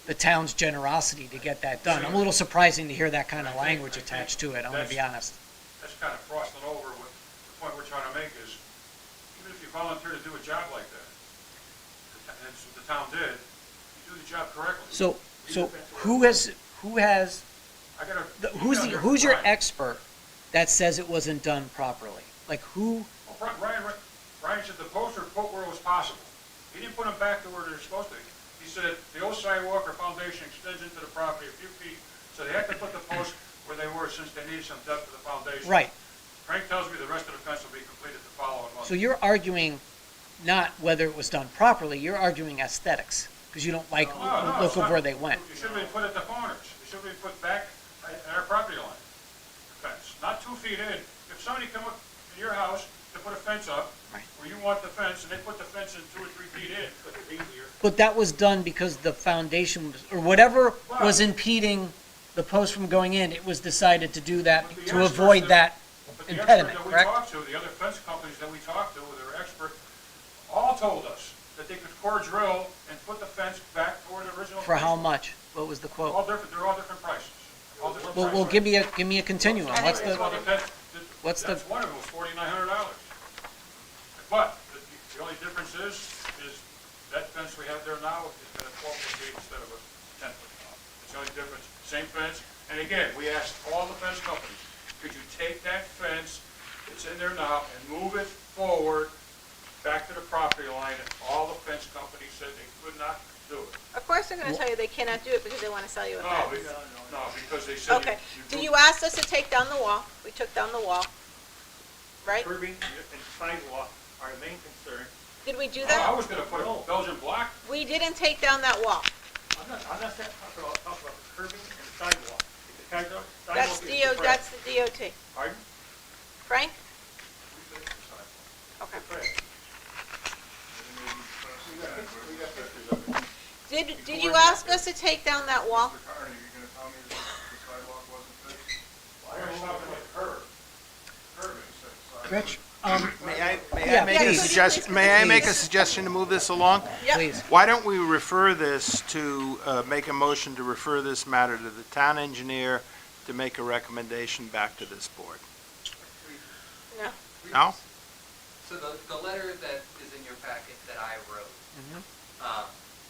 the town's generosity to get that done. I'm a little surprising to hear that kind of language attached to it, I'm gonna be honest. that's kind of frosting over what the point we're trying to make is, even if you volunteer to do a job like that, and that's what the town did, you do the job correctly. So who has, I gotta. who's your Brian. expert that says it wasn't done properly? Like who, Well, Brian said the posts were put where it was possible. He didn't put them back to where they're supposed to be. He said the old sidewalk or foundation extends into the property a few feet, so they had to put the posts where they were since they needed some depth to the foundation. right, Frank tells me the rest of the fence will be completed the following month. so you're arguing not whether it was done properly, you're arguing aesthetics, because you don't like No, no, look it's of not. where they went. You should have been put at the corners. You should have been put back at our property line. Fence, not 2 feet in. If somebody come up in your house to put a fence up, Right. where you want the fence, and they put the fence in 2 or 3 feet in, because it's easier. But that was done because the foundation was, or whatever was impeding the post from going in, it was decided to do that But the to experts avoid that But the impediment, expert that we correct? talked to, the other fence companies that we talked to, that are expert, all told us that they could core drill and put the fence back toward the original. For how place. much? What was the quote? All different, they're all different prices. All different Well, prices. give me a continuum. I What's think the, Well, what's the- That's one of them, was $4,900. But the only difference is that fence we have there now is at a 12-foot gate instead of a 10-foot. It's the only difference. Same fence. And again, we asked all the fence companies, could you take that fence, it's in there now, and move it forward back to the property line? And all the fence companies said they could not do it. Of course, they're gonna tell you they cannot do it because they wanna sell you a No, fence. because they said. Okay, so you asked us to take down the wall, we took down the wall, right? Curbing and sidewalk are the main concern. Did we do Oh, I that? was gonna put a Belgian block. We didn't take down that wall. I'm not talking about the curbing and the that's the DOT. Pardon? Frank? We fixed the sidewalk. Okay. Right. Did you ask us to take down that wall? Mr. Carney, you gonna tell me that the sidewalk wasn't fixed? Why are you stopping at the curb? Curb instead of sidewalk. Rich, May Yeah, I make a please. suggestion, may I make a suggestion to move this along? Yep. please. Why don't we refer this to, make a motion to refer this matter to the town engineer to make a recommendation back to this board? No. No? So the letter that is in your packet that I wrote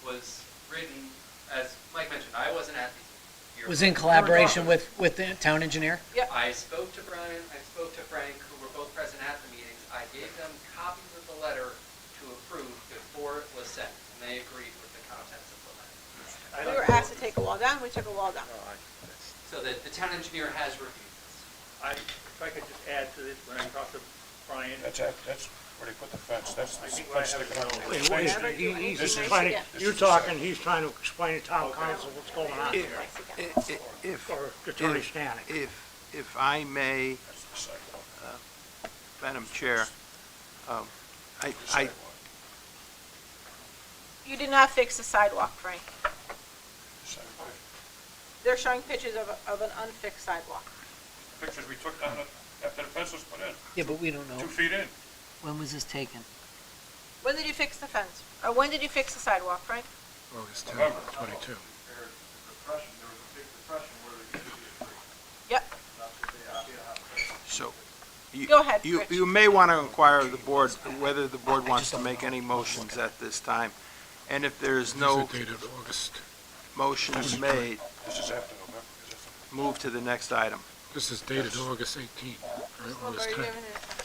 was written, as Mike mentioned, I wasn't at the. Was in collaboration with the town engineer? I spoke to Brian, I spoke to Frank, who were both present at the meetings. I gave them copies of the letter to approve before it was sent, and they agreed with the contents of the letter. We were asked to take a wall down, we took a wall down. So that the town engineer has reviewed this. If I could just add to this, when I talked to Brian, That's where they put the fence, that's I think what I have is Wait, wait, Never do anything he's nice trying again. to, you're talking, he's trying to explain to town council what's going on here, If, or Attorney Stanek. if I may, That's the sidewalk. Madam Chair, The I, sidewalk. You did not fix the sidewalk, Frank. The sidewalk. They're showing pictures of an unfixed sidewalk. Pictures we took down after the fence was put in, Yeah, but we don't know. 2 feet in. When was this taken? When did you fix the fence? Or when did you fix the sidewalk, Frank? August 10th, November. 22. There was a big depression where there used to be a tree. Yep. That's what they, So, Go ahead, you, Rich. you may want to inquire of the board whether the board wants to make any motions at this time. And if there is no motions made, This is after November, is it? move to the next item. This is dated August 18th, What or August are you 10th. giving it?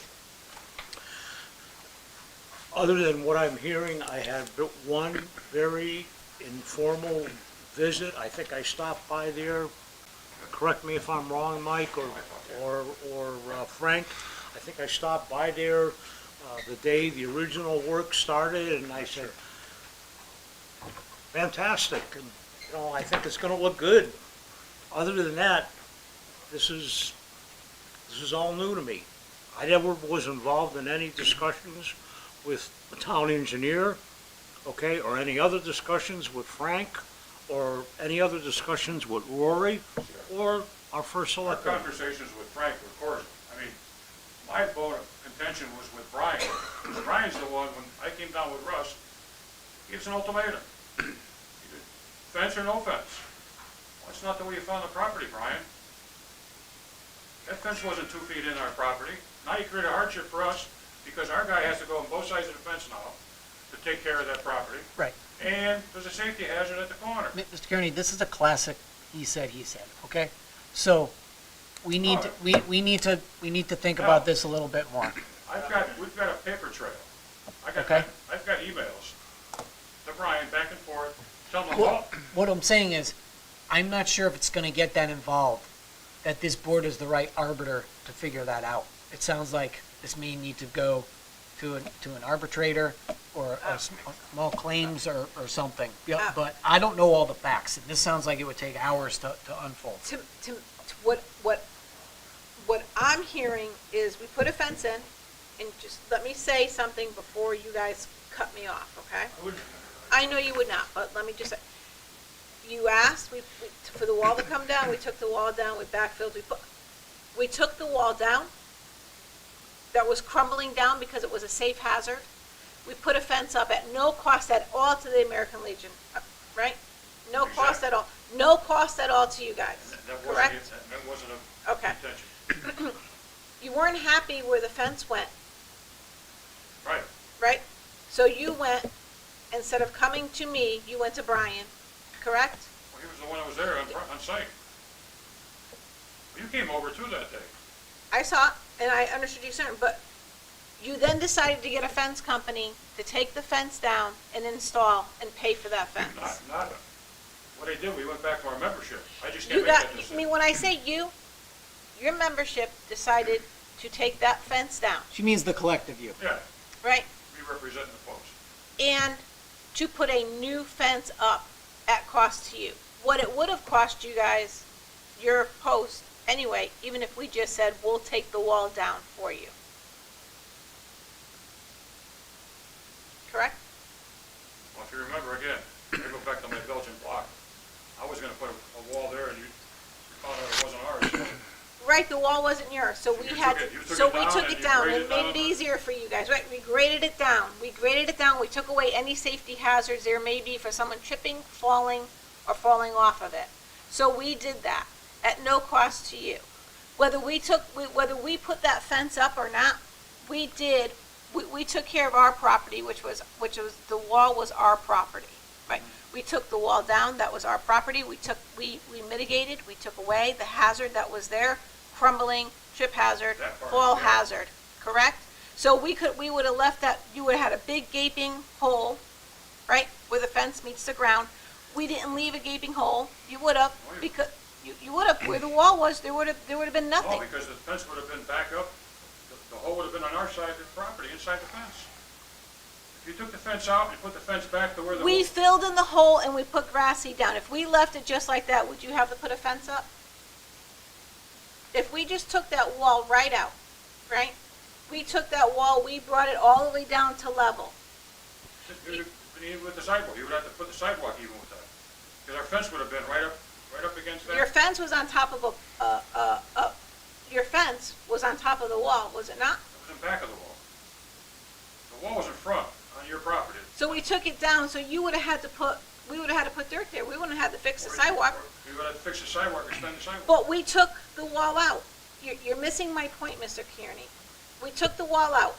Other than what I'm hearing, I had one very informal visit. I think I stopped by there. Correct me if I'm wrong, Mike or Frank. I think I stopped by there the day the original work started, and I said, fantastic. And, you know, I think it's going to look good. Other than that, this is all new to me. I never was involved in any discussions with the town engineer, okay, or any other discussions with Frank, or any other discussions with Rory, or our first Our selectman. conversations with Frank were cordial. I mean, my bone of contention was with Brian. Brian's the one, when I came down with Russ, he gives an ultimatum. Either fence or no fence. Well, that's not the way you found the property, Brian. That fence wasn't 2 feet in our property. Now you create a hardship for us, because our guy has to go on both sides of the fence now to take care of that property. Right. And there's a safety hazard at the corner. Mr. Kearney, this is a classic he said, okay? So, we need to, we need to think about this a little bit more. We've got a paper trail. Okay. I've got emails to Brian back and forth, telling him, Well, what I'm saying is, I'm not sure if it's gonna get that involved, that this board is the right arbiter to figure that out. It sounds like this may need to go to an arbitrator or a small claims or something. Yeah, but I don't know all the facts, and this sounds like it would take hours to unfold. To what I'm hearing is we put a fence in, and just let me say something before you guys cut me off, okay? I know you would not, but let me just say, you asked, for the wall to come down, we took the wall down, we backfilled, we took the wall down that was crumbling down because it was a safe hazard. We put a fence up at no cost at all to the American Legion, right? No cost at all, no cost at all to you guys, correct? That wasn't a Okay. intention. You weren't happy where the fence went, Right. right? So you went, instead of coming to me, you went to Brian, correct? Well, he was the one that was there on site. You came over too that day. I saw it, and I understood your concern, but you then decided to get a fence company to take the fence down and install and pay for that fence. Not, what they did, we went back to our membership. I just You can't make got, that I decision. mean, when I say you, your membership decided to take that fence down, She means the collective you. Yeah, right? we represent the folks. And to put a new fence up at cost to you. What it would have cost you guys, your post, anyway, even if we just said, we'll take the wall down for you. Correct? Well, if you remember again, I go back to my Belgian block. I was gonna put a wall there and you found out it wasn't ours. Right, the wall wasn't yours, so we You had took to, it- you took so it we down took and it you down, graded it made it down. easier for you guys, right? We graded it down, we took away any safety hazards there may be for someone tripping, falling, or falling off of it. So we did that, at no cost to you. Whether we put that fence up or not, we took care of our property, which was, the wall was our property, right? We took the wall down, that was our property, we mitigated, we took away the hazard that was there, crumbling, trip hazard, That part, fall yeah. hazard, correct? So we would have left that, you would have had a big gaping hole, right, where the fence meets the ground. We didn't leave a gaping hole, you would have, Oh, yeah. because, you would have, where the wall was, there would have been nothing. No, because the fence would have been back up, the hole would have been on our side of the property, inside the fence. If you took the fence out and put the fence back to where the. We filled in the hole and we put grass seed down. If we left it just like that, would you have to put a fence up? If we just took that wall right out, right? We took that wall, we brought it all the way down to level. Even with the sidewalk, you would have to put the sidewalk even with that. Because our fence would have been right up against that. Your fence was on top of your fence was on top of the wall, was it not? It was in back of the wall. The wall was in front, on your property. So we took it down, so we would have had to put dirt there. We wouldn't have had to fix the sidewalk. We would have to fix the sidewalk, extend the sidewalk. But we took the wall out. You're missing my point, Mr. Kearney. We took the wall out,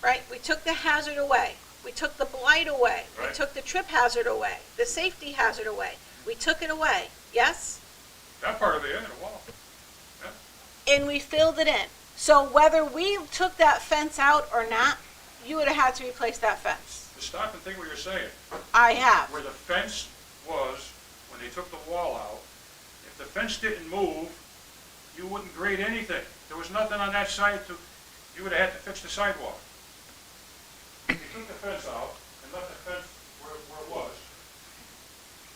right? We took the hazard away. We took the blight away. We Right. took the trip hazard away, the safety hazard away. We took it away, yes? That part of it, yeah, the wall. And we filled it in. So whether we took that fence out or not, you would have had to replace that fence. Just stop and think what you're saying. I have. Where the fence was, when they took the wall out, if the fence didn't move, you wouldn't grade anything. There was nothing on that side you would have had to fix the sidewalk. You took the fence out and left the fence where it was.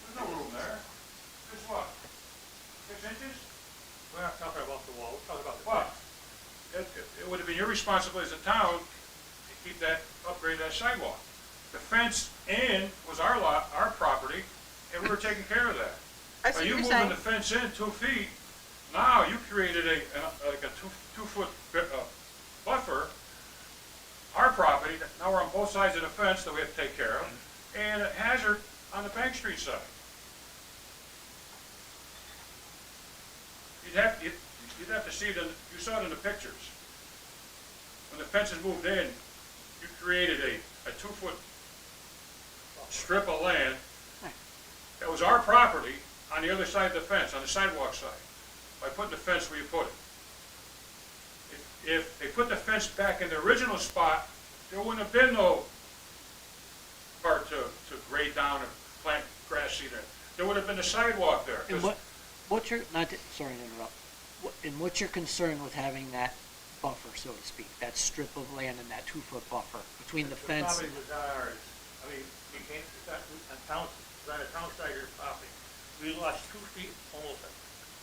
There's no room there. There's what? 6 inches? We're not talking about the wall, we're talking about the What? fence. It would have been your responsibility as a town to keep that, upgrade that sidewalk. The fence in was our lot, our property, and we were taking care of that. I By see you what you're moving saying. the fence in 2 feet, now you created like a 2-foot buffer, our property, now we're on both sides of the fence that we have to take care of, and a hazard on the Bank Street side. You'd have to see it you saw it in the pictures. When the fence is moved in, you created a 2-foot strip of land that was our property on the other side of the fence, on the sidewalk side, by putting the fence where you put it. If they put the fence back in the original spot, there wouldn't have been no part to grade down and plant grass seed in. There would have been a sidewalk there. 'Cause And what's your, sorry to interrupt, and what's your concern with having that buffer, so to speak, that strip of land and that 2-foot buffer between the fence? property was not ours. I mean, we came, it's on the town side of the property. We lost 2 feet almost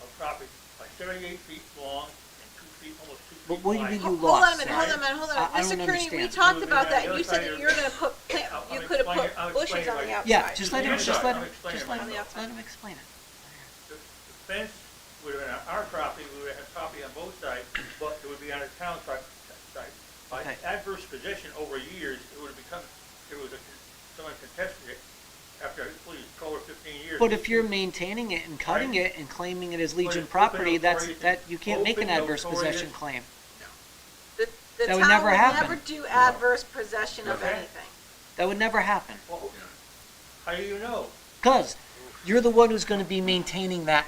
of property, like 78 feet long and 2 feet, almost 2 feet wide. But what do you mean you Hold on a lost? minute, Sorry. hold on a minute, hold on. I don't Mr. Kearney, we understand. talked It was about on that. the other You said side that of- you were gonna put, you could have put I'll bushes explain on it the right. outside. Yeah, just let him, Inside. just let I'll him, explain just it let right him, on the outside. let him explain it. The fence would have been on our property, we would have had property on both sides, but it would be on the town side. By Okay. adverse possession over years, it would have become, someone contested it after, I believe, 12 or 15 years. But if you're maintaining it and cutting it and claiming it as Legion Open property, that's, notorious- you can't make an open adverse notorious- possession claim. The That town would never happen. never do adverse possession of Okay. anything. That would never happen. Well, how do you know? Because you're the one who's gonna be maintaining that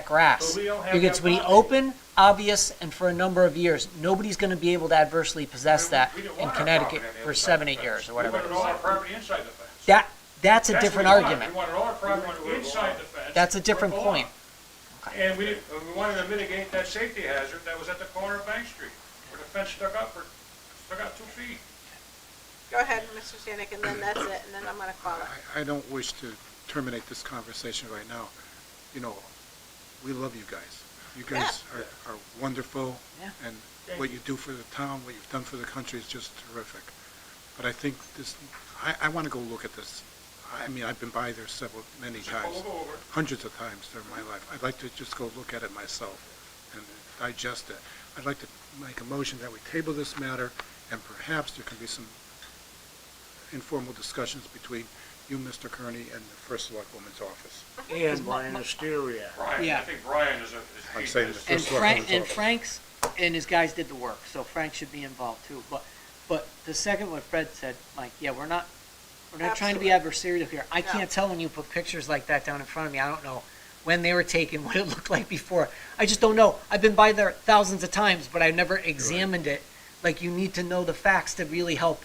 grass. But we don't have It's that gonna be property. open, obvious, and for a number of years. Nobody's gonna be able to adversely possess that We didn't in want our Connecticut property on the for other side 7, of 8 the years fence. or whatever it We wanted all our is. property inside the fence. That's a That's different what we wanted. argument. We wanted all our property inside the fence. That's a where it different belonged. point. And we wanted to mitigate that safety hazard that was at the corner of Bank Street, where the fence stuck out 2 feet. Go ahead, Mr. Stanek, and then that's it, and then I'm gonna call it. I don't wish to terminate this conversation right now. You know, we love you guys. You guys are wonderful, Yeah. and what you do for the town, what you've done for the country is just terrific. But I think this, I want to go look at this. I mean, I've been by there many times, hundreds of times during my life. I'd like to just go look at it myself and digest it. I'd like to make a motion that we table this matter, and perhaps there can be some informal discussions between you, Mr. Kearney, and the First Selectwoman's office. And Brian Asteria. Brian, Yeah. I think Brian is I'm saying is- this. And First Frank, Selectwoman's and office. Frank's, and his guys did the work, so Frank should be involved too. But the second what Fred said, Mike, yeah, we're not trying to be adversarial here. I No. can't tell when you put pictures like that down in front of me. I don't know when they were taken, what it looked like before. I just don't know. I've been by there thousands of times, but I've never examined it. Like, you need to know the facts to really help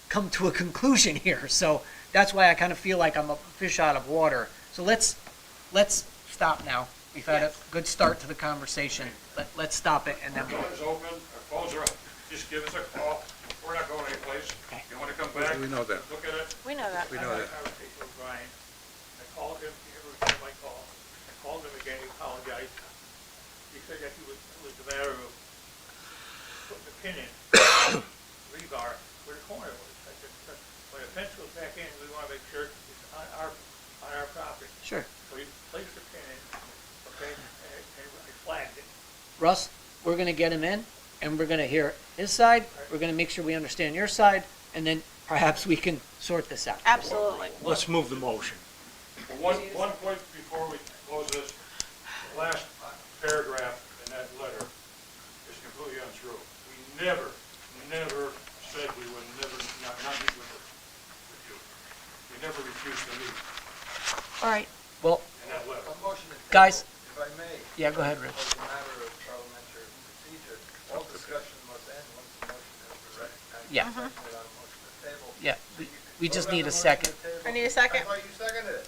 come to a conclusion here. So that's why I kind of feel like I'm a fish out of water. So let's stop now. We've had a good start to the conversation. Let's stop it, and then Our we'll. door is open, our phones are up, just give us a call. We're not going anyplace. Okay. You want to come back? We know that. Look at it. We know that. We know that. I would take with Brian. I called him, he never returned my call. I called him again, he apologized. He said that it was a matter of putting the pin in, rebar, where the corner was. I said, when the fence goes back in, we want to make sure it's on our property. Sure. So he placed the pin in, okay, and I flagged it. Russ, we're going to get him in, and we're going to hear his side. We're going to make sure we understand your side, and then perhaps we can sort this out. Absolutely. Let's move the motion. One point before we close this, the last paragraph in that letter is completely untrue. We never said we would not meet with you. We never refused to meet All right. Well, in that letter. A motion to table, Guys. if I may. yeah, go ahead, Rich. As a matter of parliamentary procedure, all discussion must end once the motion has been recognized. Yeah. Seconded on a motion to table. Yeah, we just Vote on need the a motion second. to table. I need a second. I thought you seconded it.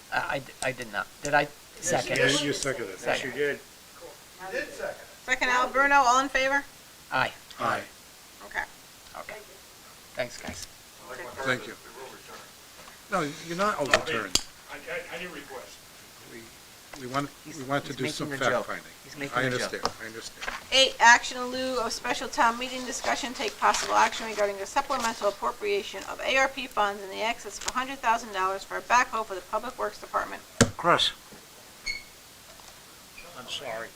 I did not. Did I? Second. Yes. You seconded it. Yes, you did. You did second it. Second, Al Bruno, all in favor? Aye. Aye. Okay. Okay. Thanks, guys. Like my Thank brother, you. we will return. No, you're not overturned. I did request. We want to He's do some making a joke. fact-finding. He's making I a joke. understand, I understand. 8, action in lieu of special town meeting discussion, take possible action regarding the supplemental appropriation of ARP funds in the excess of $100,000 for a backhoe for the Public Works Department. Chris. I'm sorry.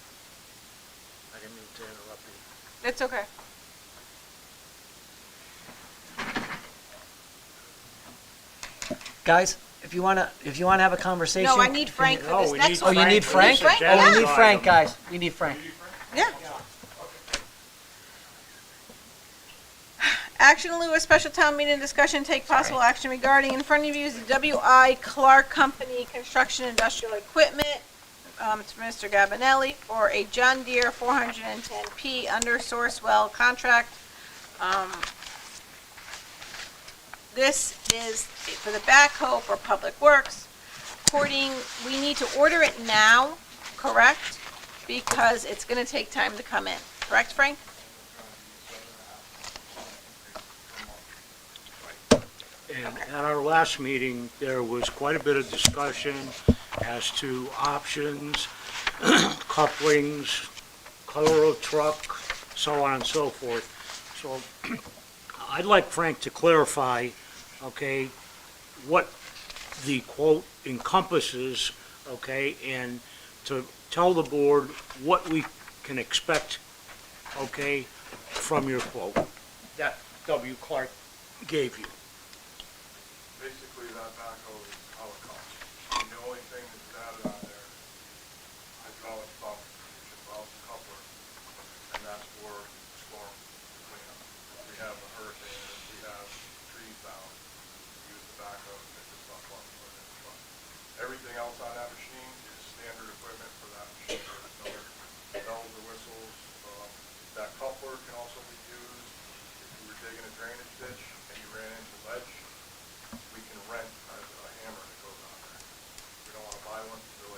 I didn't mean to interrupt you. It's okay. Guys, if you wanna have a conversation. No, I need Frank for No, this we next need Oh, one. you need Frank? Frank? Oh, we Yeah. need Frank, guys. We need Frank. Yeah. Action in lieu of special town meeting discussion, take possible action regarding, in front of you is the W.I. Clark Company Construction Industrial Equipment. It's Mr. Gabinelli for a John Deere 410P under Sourcewell contract. This is for the backhoe for Public Works. We need to order it now, correct? Because it's gonna take time to come in. Correct, Frank? And at our last meeting, there was quite a bit of discussion as to options, couplings, color of truck, so on and so forth. So I'd like Frank to clarify, okay, what the quote encompasses, okay, and to tell the board what we can expect, okay, from your quote that W. Clark gave you. Basically, that backhoe is how it comes. And the only thing that's added on there, hydraulic pump, which involves a coupler, and that's for storm cleanup. If we have a hurricane, if we have trees down, we use the backhoe to pick the stuff up, put it in the truck. Everything else on that machine is standard equipment for that machine. There's no bells or whistles. That coupler can also be used if you were digging a drainage ditch and you ran into ledge. We can rent a hammer that goes on there. We don't want to buy one, they're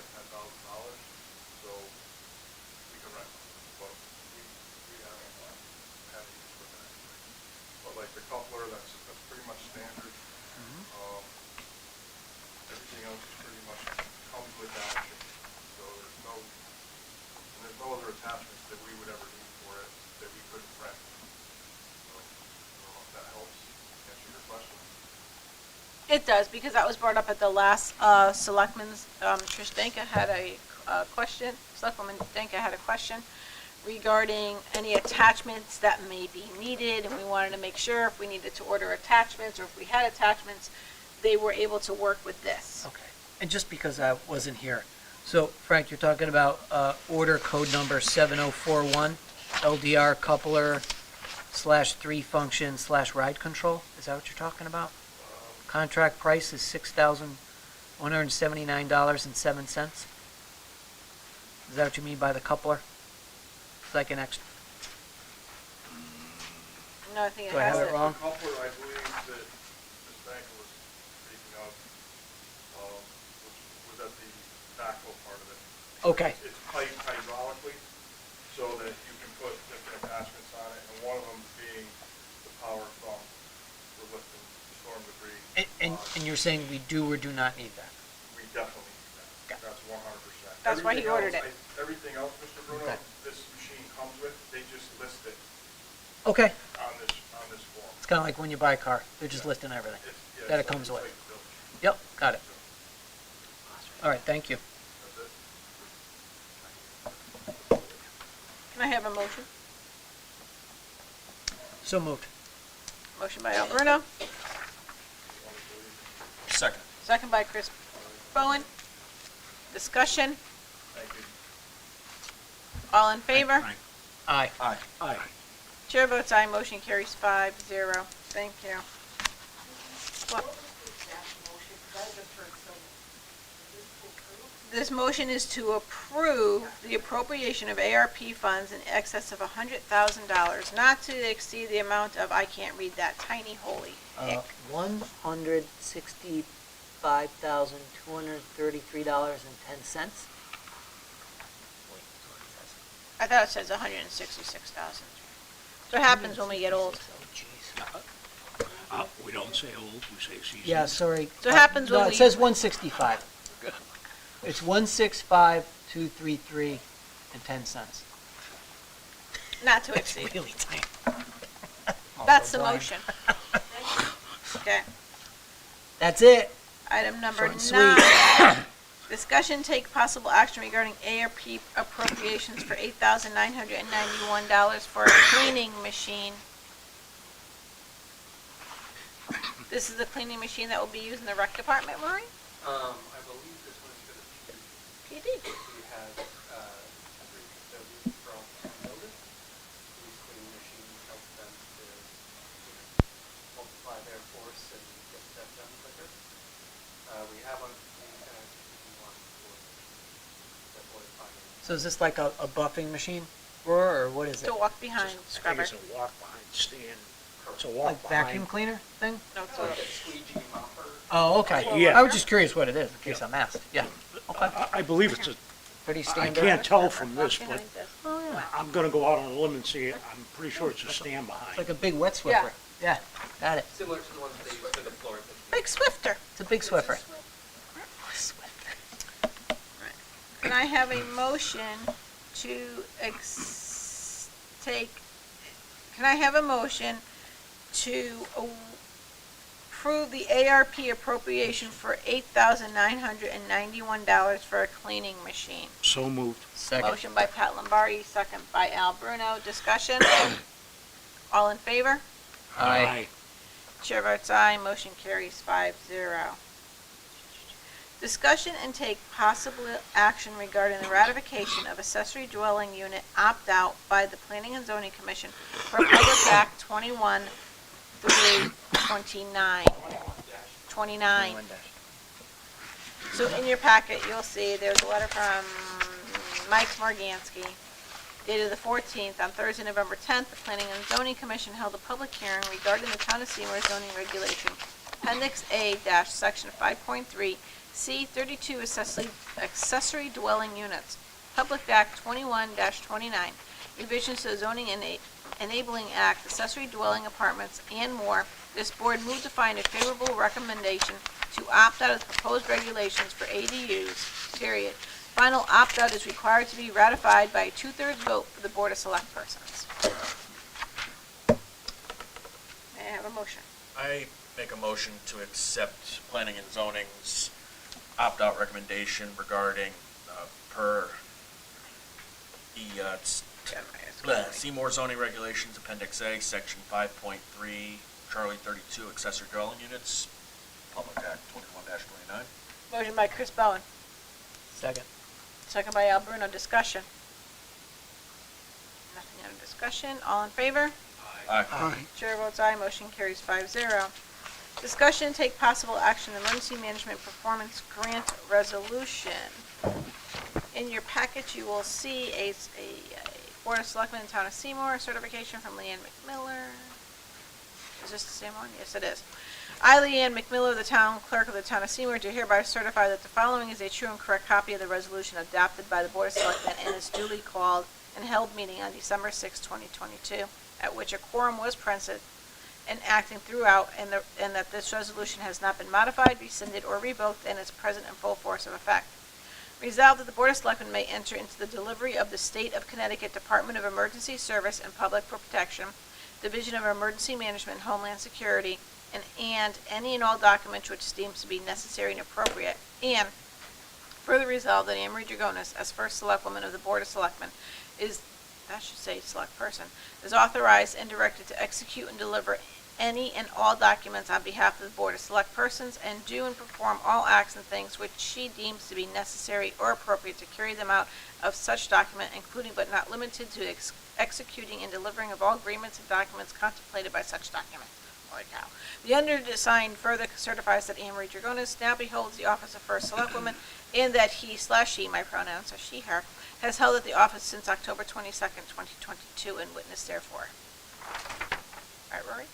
It does, because that was brought up at the last Selectmen's, Trish Danka had a question, Selectwoman Danka had a question regarding any attachments that may be needed, and we wanted to make sure if we needed to order attachments, or if we had attachments, they were able to work with this. Okay. And just because I wasn't here, so Frank, you're talking about order code number 7041, LDR coupler /3 function /ride control? Is that what you're talking about? Contract price is $6,179.07. Is that what you mean by the coupler? It's like an extra. No, I think it Do I has have it it. wrong? Coupler, I believe that Ms. Banker was speaking of, was at the backhoe part of it. Okay. It's piped hydraulically so that you can put different attachments on it, and one of them being the power thumb for lifting storm debris. And you're saying we do or do not need that? We definitely need that. Okay. That's 100%. That's why he ordered it. Everything else, Mr. Bruno, Okay. this machine comes with, they just list it Okay. on this form. It's kind of like when you buy a car. They're just listing everything that it comes with. Yep, got it. All right, thank you. That's it. Can I have a motion? So moved. Motion by Al Bruno, Second. second by Chris Bowen. Discussion, Thank you. all in favor? Aye. Aye. Aye. Chair votes aye, motion carries 5-0. Thank you. What- This motion is to approve the appropriation of ARP funds in excess of $100,000, not to exceed the amount of, I can't read that, tiny holy. $165,233.10. I thought it says 166,000. So it happens when we get old. We don't say old, we say seasoned. Yeah, sorry. So it happens when No, we- it says 165. It's 165,233 and 10 cents. Not to It's exceed. really tiny. That's the Also motion. Okay. That's it. Item number Short and sweet. 9. Discussion take possible action regarding ARP appropriations for $8,991 for a cleaning machine. This is the cleaning machine that will be used in the rec department, Maureen? I believe this one's for the PD. PD. We have, three custodians from Notice. These cleaning machines help them to, multiply their force and get stuff done quicker. We have one, one for the Board of Finance. So is this like a buffing machine, Roar, or what is it? To walk behind I think scrubber. it's a walk behind stand. It's a walk Like vacuum behind. cleaner thing? No, it's Like a- a squeegee mopper. Oh, okay. Yeah. I was just curious what it is, in case I'm asked. Yeah. Okay. I believe it's a, Pretty I standard. can't tell from walk this, but behind this. Oh, yeah. I'm gonna go out on a limb and say, I'm pretty sure it's a stand It's behind. like a big wet Swiffer. Yeah, got it. Similar to the ones they use for the floor. Big Swifter. It's a big Swiffer. Can I have a motion to can I have a motion to approve the ARP appropriation for $8,991 for a cleaning machine? So moved. Second. Motion by Pat Lombardi, second by Al Bruno. Discussion? All in favor? Aye. Chair votes aye, motion carries 5-0. Discussion and take possible action regarding the ratification of accessory dwelling unit opt-out by the Planning and Zoning Commission for Public Act 21-29. 29. So in your packet, you'll see there's a letter from Mike Morganski dated the 14th. On Thursday, November 10th, the Planning and Zoning Commission held a public hearing regarding the Town of Seymour zoning regulation, Appendix A - Section 5.3, C32 accessory dwelling units, Public Act 21-29, revisions to the Zoning Enabling Act, accessory dwelling apartments, and more. This board moved to find a favorable recommendation to opt out of the proposed regulations for ADUs, period. Final opt-out is required to be ratified by a 2/3 vote for the Board of Select Persons. May I have a motion? I make a motion to accept planning and zoning's opt-out recommendation regarding, per the, Seymour zoning regulations, Appendix A, Section 5.3, Charlie 32, accessory dwelling units, Public Act 21-29. Motion by Chris Bowen, Second. second by Al Bruno. Discussion. Nothing under discussion. All in favor? Aye. Aye. Chair votes aye, motion carries 5-0. Discussion and take possible action, emergency management performance grant resolution. In your package, you will see a Board of Selectmen in Town of Seymour certification from Leanne McMiller. Is this the same one? Yes, it is. I, Leanne McMiller, the Town Clerk of the Town of Seymour, do hereby certify that the following is a true and correct copy of the resolution adopted by the Board of Selectmen and is duly called and held meeting on December 6, 2022, at which a quorum was present and acting throughout, and that this resolution has not been modified, rescinded, or revoked, and is present in full force of effect. Resolved that the Board of Selectmen may enter into the delivery of the State of Connecticut Department of Emergency Service and Public Protection, Division of Emergency Management and Homeland Security, and any and all documents which deems to be necessary and appropriate, and further resolved that Anne Marie Dragonis, as first Selectwoman of the Board of Selectmen, is, that should say select person, is authorized and directed to execute and deliver any and all documents on behalf of the Board of Select Persons and do and perform all acts and things which she deems to be necessary or appropriate to carry them out of such document, including but not limited to executing and delivering of all agreements and documents contemplated by such document. Holy cow. The undersigned further certifies that Anne Marie Dragonis now beholds the office of First Selectwoman and that he/she, my pronouns are she, her, has held at the office since October 22nd, 2022, and witness therefore. All right, Rory?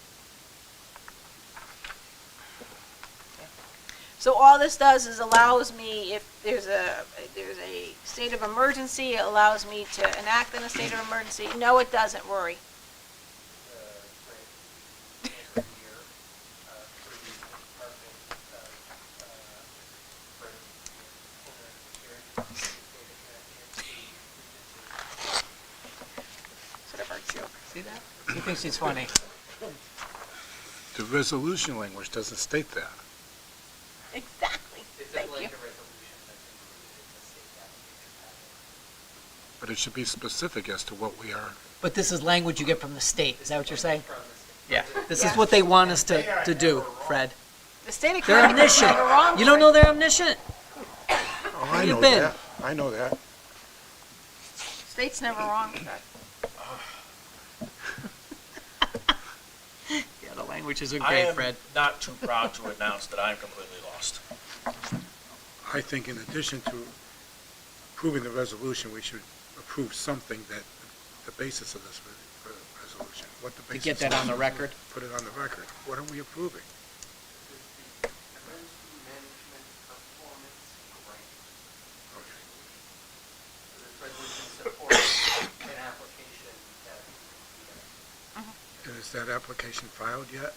So all this does is allows me, if there's a state of emergency, it allows me to enact in a state of emergency. No, it doesn't, Rory. Every year, through the Department of Homeland Security, Sort of our joke. See that? He thinks he's funny. The resolution language doesn't state that. Exactly. it's a Thank you. blanket resolution that's included in the state application packet. But it should be specific as to what we are. But this is language you get from the state, is that what you're saying? From the state. Yeah. This is Yes. what they want us to do, Fred. The state of They're Connecticut's omniscient. never wrong. You don't know they're omniscient? Oh, I you know been? that. I know that. State's never wrong. Fred. Yeah, the language isn't I great, am Fred. not too proud to announce that I'm completely lost. I think in addition to approving the resolution, we should approve something that, the basis of this resolution, what the To basis. get that on the record. Put it on the record. What are we approving? This is the Emergency Management Performance Grant. Okay. So this resolution supports an application that we And is that application filed yet?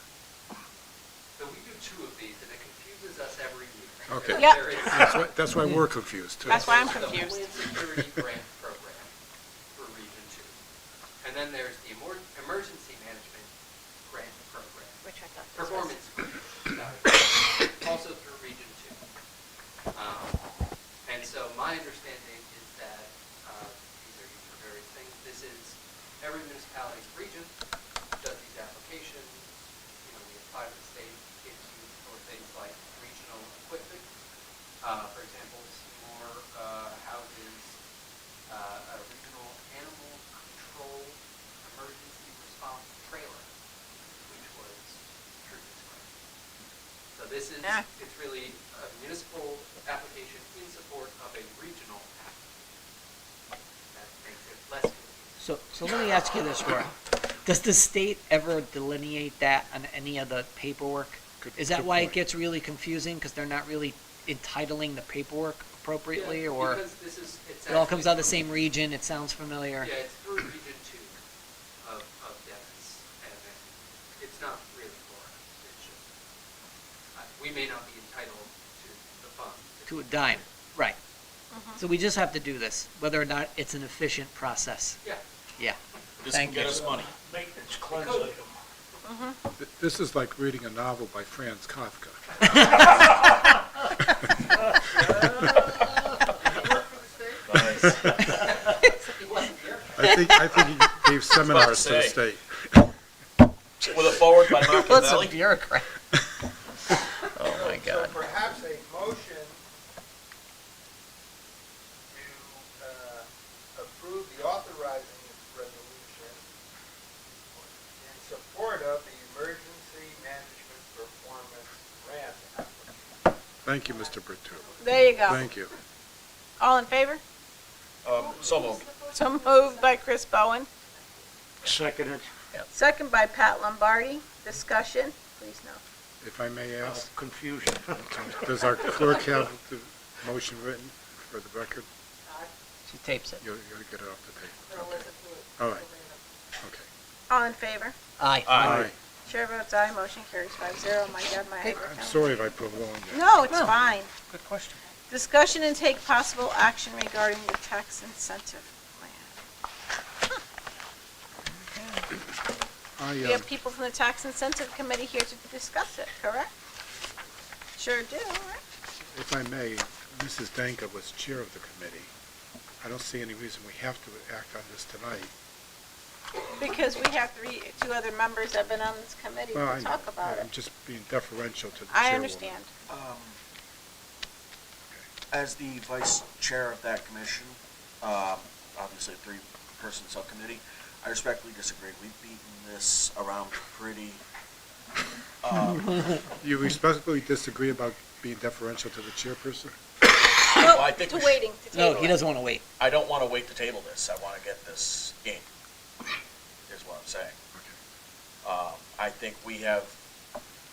So we do two of these, and it confuses us every year. Okay. Yep. There is That's why we're confused, too. That's why I'm the confused. Homeland Security Grant Program for Region 2. And then there's the Emergency Management Grant Program, Which I thought this was. Performance Grant, also through Region 2. And so my understanding is that these are used for various things. This is every municipality's region does these applications. You know, we apply to the state, it's used for things like regional equipment. For example, Seymour houses a regional animal control emergency response trailer, which was through this grant. So this is, Yeah. it's really a municipal application in support of a regional application. That makes it less confusing. So let me ask you this, Roy. Does the state ever delineate that on any of the paperwork? Is that Good why it point. gets really confusing? Because they're not really entitling the paperwork appropriately, Yeah, or because this is, it's it all comes actually out of the through- same region, it sounds familiar? Yeah, it's through Region 2 of Dennis, and it's not really for us. It's just, we may not be entitled to the funds. To a dime, right. Mhm. So we just have to do this, whether or not it's an efficient process. Yeah. Yeah. This can Thank get you. us money. Maintenance cleanse item. This is like reading a novel by Franz Kafka. Nice. I think he gave seminars to the say. state. With a forward by What's a Machiavelli. bureaucrat? Oh, my So God. perhaps a motion to approve the authorizing resolution in support of the Emergency Management Performance Grant application. Thank you, Mr. Bertu. There you go. Thank you. All in favor? So moved. So moved by Chris Bowen, Seconded. second by Pat Lombardi. Discussion, please no. If I may ask, Confusion. does our clerk have the motion written for the record? She tapes it. You'll get it off the tape. Okay. All right. Okay. All in favor? Aye. Aye. Chair votes aye, motion carries 5-0. My God, my I'm hypertension. sorry if I prolonged it. No, it's No. fine. Good question. Discussion and take possible action regarding the tax incentive plan. We have people from the tax incentive committee here to discuss it, correct? Sure do, right? If I may, Mrs. Danka was chair of the committee. I don't see any reason we have to act on this tonight. Because we have two other members that have been on this committee Well, to talk about I'm it. just being deferential to the I chairwoman. understand. As the vice chair of that commission, obviously a three-person subcommittee, I respectfully disagree. We've beaten this around pretty, You respectfully disagree about being deferential to the chairperson? No, I think to we should- waiting, to No, table he it. doesn't want to wait. I don't want to wait to table this. I want to get this game, is what I'm saying. I think we have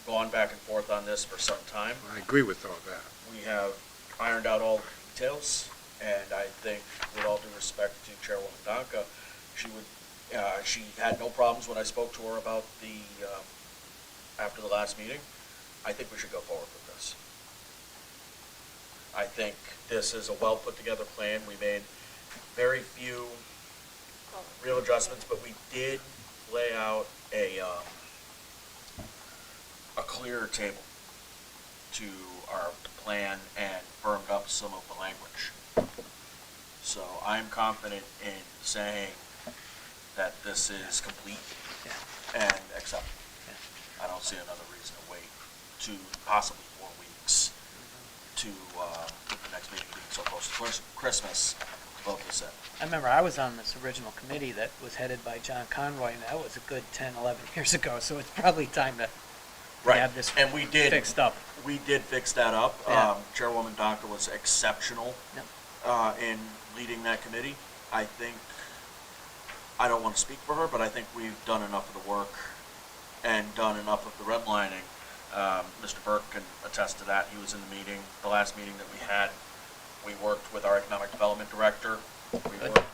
gone back and forth on this for some time. I agree with all that. We have ironed out all the details, and I think, with all due respect to Chairwoman Donka, she had no problems when I spoke to her about after the last meeting. I think we should go forward with this. I think this is a well-put-together plan. We made very few real adjustments, but we did lay out a clearer table to our plan and firmed up some of the language. So I'm confident in saying that this is complete and acceptable. I don't see another reason to wait possibly 4 weeks to, with the next meeting being so close to Christmas, to vote this in. I remember I was on this original committee that was headed by John Conroy, and that was a good 10, 11 years ago, so it's probably time to have this And we did fixed up. We did fix that up. Yeah. Chairwoman Donker was exceptional Yep. in leading that committee. I think, I don't want to speak for her, but I think we've done enough of the work and done enough of the redlining. Mr. Burke can attest to that. He was in the meeting, the last meeting that we had. We worked with our economic development director.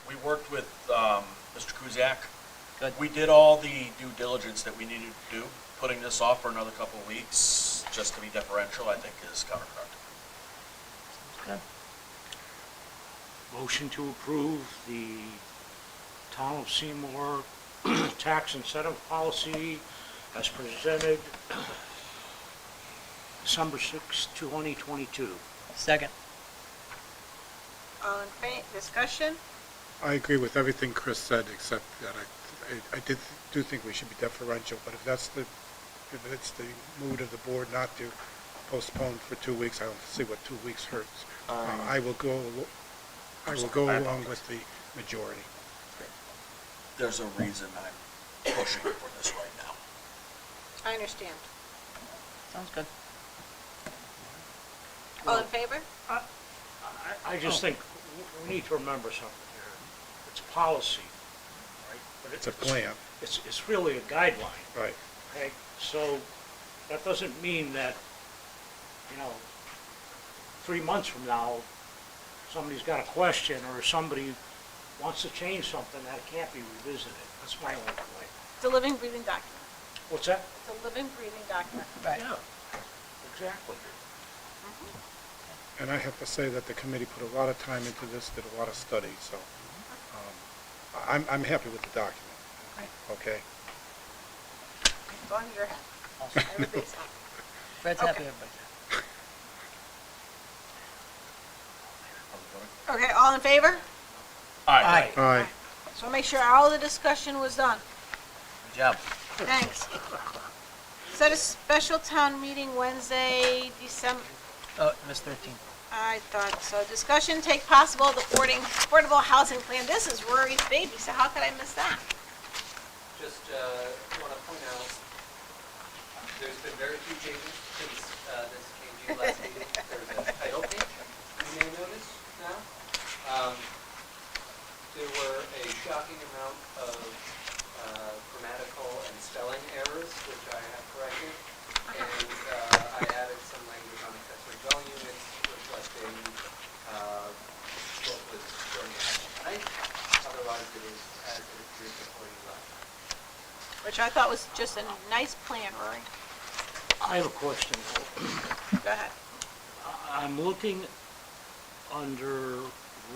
We worked with Mr. Kuziak. Good. We did all the due diligence that we needed to do. Putting this off for another couple of weeks, just to be deferential, I think is counterproductive. Good. Motion to approve the Town of Seymour tax incentive policy as presented December 6, 2022. Second. All in favor, discussion? I agree with everything Chris said, except that I do think we should be deferential, but if it's the mood of the board not to postpone for 2 weeks, I don't see what 2 weeks hurts. I will go along with the majority. There's a reason I'm pushing for this right now. I understand. Sounds good. All in favor? I just think we need to remember something here. It's policy, right? But It's a plan, It's really a guideline, right. okay? So that doesn't mean that, 3 months from now, somebody's got a question or somebody wants to change something, that it can't be revisited. That's my only point. It's a living, breathing document. What's that? It's a living, breathing document. Right. Yeah, exactly. And I have to say that the committee put a lot of time into this, did a lot of study, so I'm happy with the document. Right. Okay? As long as you're happy. Everybody's happy. Fred's Okay. happy, everybody's happy. Okay, all in favor? Aye. Aye. So make sure all the discussion was done. Good job. Thanks. Set a special town meeting Wednesday, December, Oh, Miss 13. I thought so. Discussion, take possible the affordable housing plan. This is Rory's baby, so how could I miss that? Just want to point out, there's been very few changes since this came to you last meeting. There's a title change, you may notice now. There were a shocking amount of grammatical and spelling errors, which I have corrected. And I added some language on accessory dwelling units reflecting what was during the tonight. Otherwise, it is as it appears before you left. Which I thought was just a nice plan, Rory. I have a question. Go ahead. I'm looking under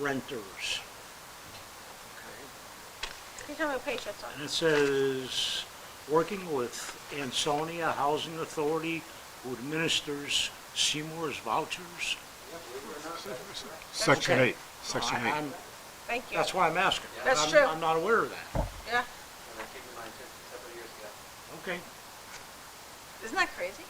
renters. Can you tell me what page that's on? And it says, working with Ansonia Housing Authority, who administers Seymour's vouchers. Yeah, believe it or not, that is correct. Section Okay. 8, Section 8. Thank you. That's why I'm asking. That's I'm- true. I'm not aware of that. Yeah, And that came to my attention several years ago. Okay. isn't that crazy?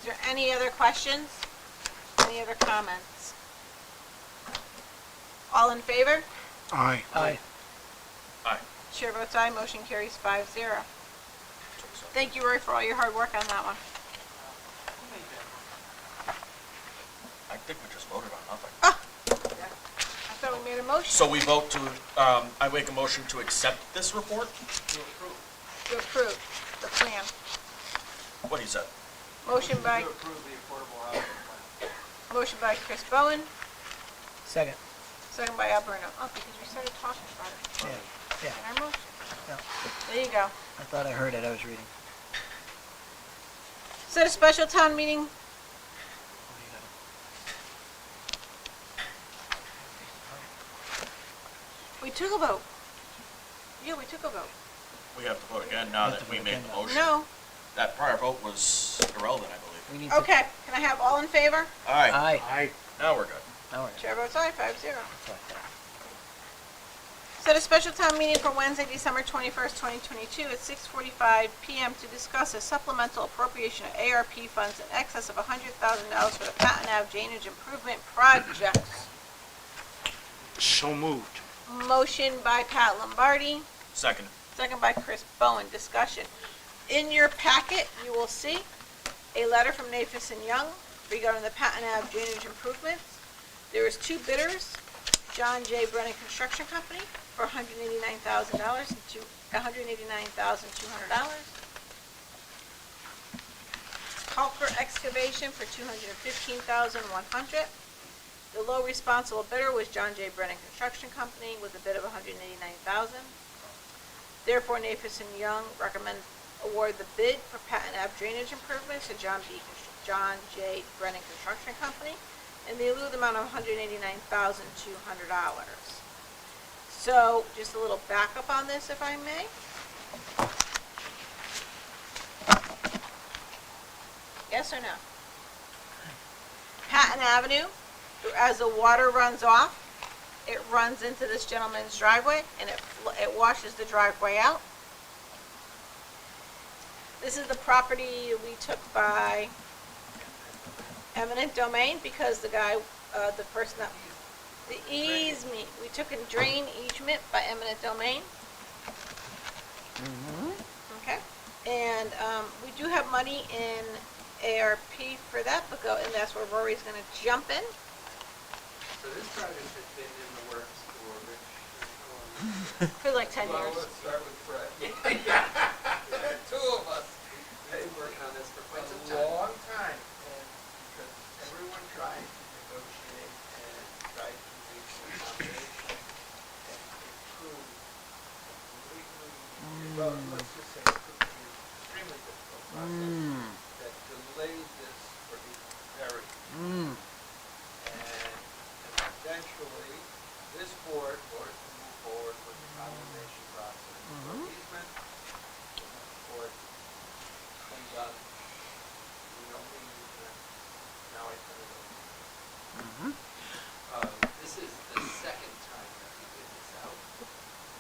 Is there any other questions? Any other comments? All in favor? Aye. Aye. Chair votes aye, motion carries 5-0. Thank you, Roy, for all your hard work on that one. I think we just voted on nothing. I thought we made a motion So we vote to, I make a motion to accept this report? to approve the plan. What he said. Motion by, To approve the affordable housing plan. motion by Chris Bowen, Second. second by Al Bruno. Oh, because we started talking about it Yeah. in our motion. Yeah. There you go. I thought I heard it. I was reading. Set a special town meeting, What do you got? we took a vote. Yeah, we took a vote. We have to vote again now We have that to we vote made again the now. motion. No. That prior vote was irrelevant, I believe. We need to. Okay, can I have all in favor? Aye, Aye. I, now we're good. Now we're good. Chair votes aye, 5-0. That's like that. Set a special town meeting for Wednesday, December 21st, 2022 at 6:45 PM to discuss a supplemental appropriation of ARP funds in excess of $100,000 for the Patton Ave drainage improvement projects. so moved. Motion by Pat Lombardi, Second. second by Chris Bowen. Discussion. In your packet, you will see a letter from Nafis and Young regarding the Patton Ave drainage improvements. There is two bidders, John J. Brennan Construction Company for $189,000 and $189,200. Culker Excavation for $215,100. The low responsible bidder was John J. Brennan Construction Company with a bid of $189,000. Therefore, Nafis and Young recommend award the bid for Patton Ave drainage improvements to John J. Brennan Construction Company in the allowed amount of $189,200. So, just a little backup on this, if I may. Yes or no? Patton Avenue, as the water runs off, it runs into this gentleman's driveway and it washes the driveway out. This is the property we took by eminent domain because the guy, the person that, the easement, we took a drain easement by eminent domain. Okay, and we do have money in ARP for that, and that's where Rory's gonna jump in. So this project has been in the works for Rich, For like 10 well, years. let's start with Fred. Yeah. Two of us. We've been working on this for quite some A time. long time, and because everyone tried to negotiate and tried to reach an accommodation and improve completely, well, let's just say it proved to be an extremely difficult process that delayed this for Very. Mm. And eventually, this board voted to move forward with the condemnation process. For easement, the board cleaned up, we don't need easement, now I turn it over. This is the second time that we did this out.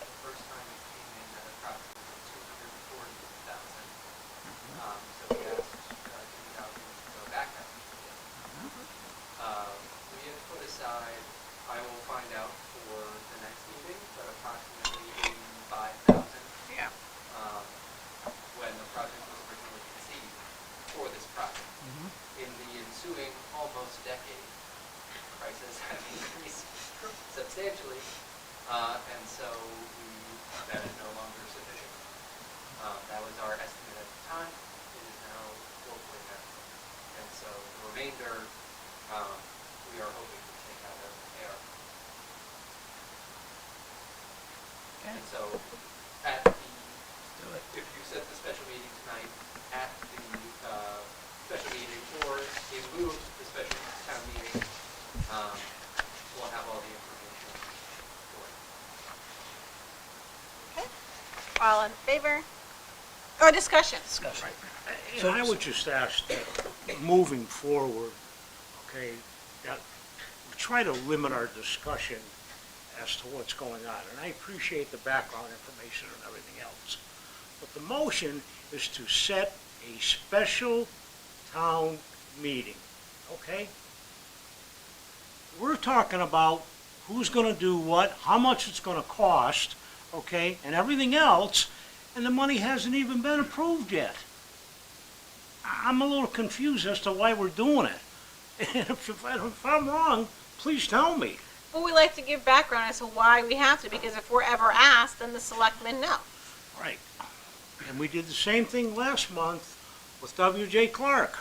The first time it came in at approximately 240,000. So we asked DPW to go back out to bid. We had put aside, I will find out for the next meeting, but approximately 85,000 Yeah. when the project was originally conceived for this project. In the ensuing almost decade, prices have increased substantially, and so that is no longer sufficient. That was our estimate at the time. It is now woefully inadequate. And so the remainder, we are hoping to take out of AR. And so at the, if you set the special meeting tonight, at the special meeting or in lieu of the special town meeting, we'll have all the information for it. Okay. All in favor? Or discussion? Discussion. And I would just ask that, moving forward, okay, that we try to limit our discussion as to what's going on. And I appreciate the background information and everything else. But the motion is to set a special town meeting, okay? We're talking about who's gonna do what, how much it's gonna cost, okay, and everything else, and the money hasn't even been approved yet. I'm a little confused as to why we're doing it. And if I'm wrong, please tell me. Well, we like to give background as to why we have to, because if we're ever asked, then the selectmen know. Right. And we did the same thing last month with W.J. Clark.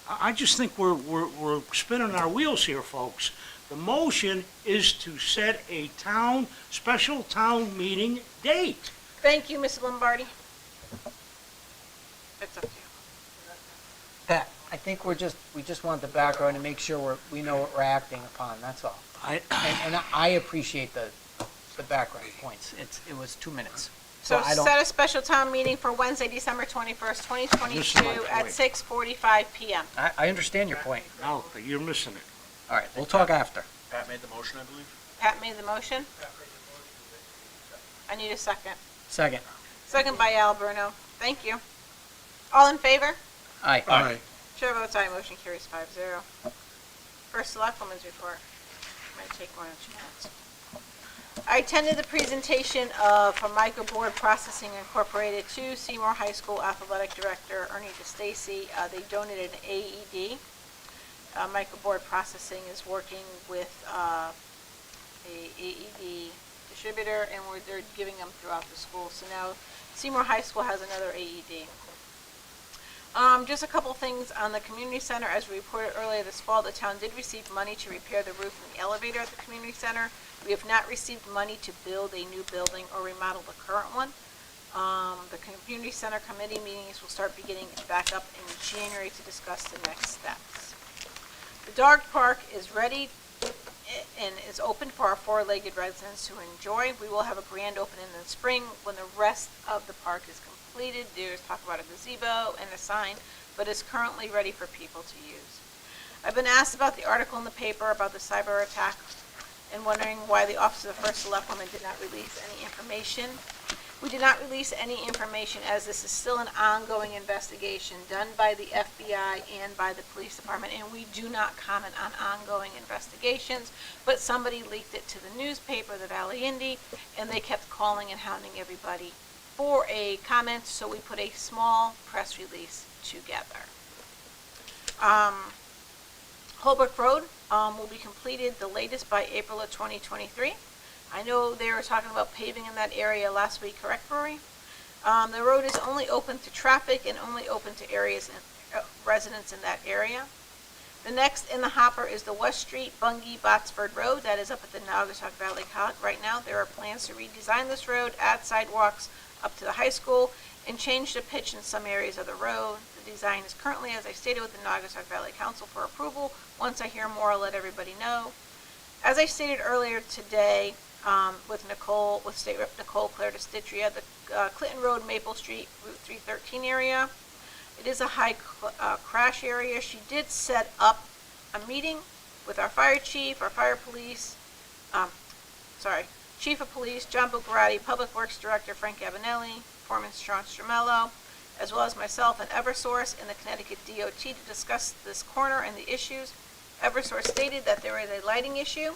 I just think we're spinning our wheels here, folks. The motion is to set a special town meeting date. Thank you, Ms. Lombardi. It's up to you. Pat, I think we just want the background to make sure we know what we're acting upon, that's all. And I appreciate the background points. It was 2 minutes. So I don't, set a special town meeting for Wednesday, December 21st, 2022 at 6:45 PM. I understand your point. No, you're missing it. All right, we'll talk after. Pat made the motion, I believe. Pat made the motion. I need a second. Second. Second by Al Bruno. Thank you. All in favor? Aye. Aye. Chair votes aye, motion carries 5-0. First Selectwoman's report. Might take 1 or 2 minutes. I attended the presentation of from Microboard Processing Incorporated to Seymour High School Athletic Director Ernie DeStacy. They donated an AED. Microboard Processing is working with a AED distributor, and they're giving them throughout the school. So now Seymour High School has another AED. Just a couple things on the community center. As we reported earlier this fall, the town did receive money to repair the roof and the elevator at the community center. We have not received money to build a new building or remodel the current one. The community center committee meetings will start beginning back up in January to discuss the next steps. The dog park is ready and is open for our four-legged residents to enjoy. We will have a grand opening in the spring when the rest of the park is completed. There's talk about a gazebo and a sign, but it's currently ready for people to use. I've been asked about the article in the paper about the cyber attack and wondering why the Office of the First Selectwoman did not release any information. We did not release any information as this is still an ongoing investigation done by the FBI and by the police department, and we do not comment on ongoing investigations, but somebody leaked it to the newspaper, the Valley Indy, and they kept calling and hounding everybody for a comment, so we put a small press release together. Holbrook Road will be completed the latest by April of 2023. I know they were talking about paving in that area last week, correct, Rory? The road is only open to traffic and only open to areas and residents in that area. The next in the hopper is the West Street Bungay Botsford Road that is up at the Naugatuck Valley College. Right now, there are plans to redesign this road, add sidewalks up to the high school, and change the pitch in some areas of the road. The design is currently, as I stated, with the Naugatuck Valley Council for approval. Once I hear more, I'll let everybody know. As I stated earlier today, with State Rep Nicole Claire DeStitria, the Clinton Road, Maple Street, Route 313 area. It is a high crash area. She did set up a meeting with our fire chief, our fire police, Chief of Police, John Buccarati, Public Works Director, Frank Avanelli, Foreman Sean Stramello, as well as myself and Eversource and the Connecticut DOT to discuss this corner and the issues. Eversource stated that there is a lighting issue.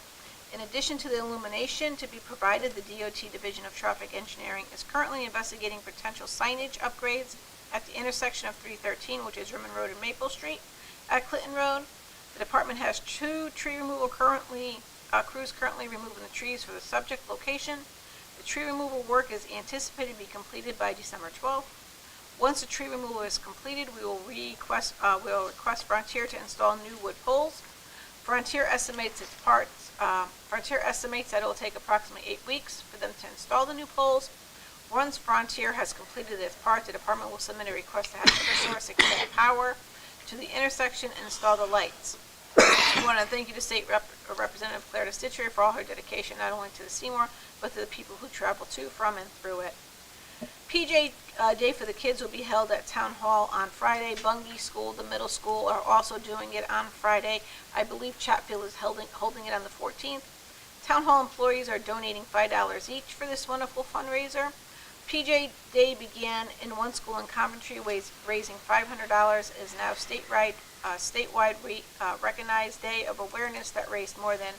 In addition to the illumination to be provided, the DOT Division of Traffic Engineering is currently investigating potential signage upgrades at the intersection of 313, which is Rimmon Road and Maple Street, at Clinton Road. The department has 2 tree removal crews currently removing the trees for the subject location. The tree removal work is anticipated to be completed by December 12th. Once the tree removal is completed, we will request Frontier to install new wood poles. Frontier estimates that it will take approximately 8 weeks for them to install the new poles. Once Frontier has completed its part, the department will submit a request to have Eversource extend power to the intersection and install the lights. I want to thank you to State Representative Claire DeStitria for all her dedication, not only to the Seymour, but to the people who travel to, from, and through it. PJ Day for the Kids will be held at Town Hall on Friday. Bungay School, the middle school, are also doing it on Friday. I believe Chatfield is holding it on the 14th. Town Hall employees are donating $5 each for this wonderful fundraiser. PJ Day began in one school in Coventry, raising $500, is now statewide recognized day of awareness that raised more than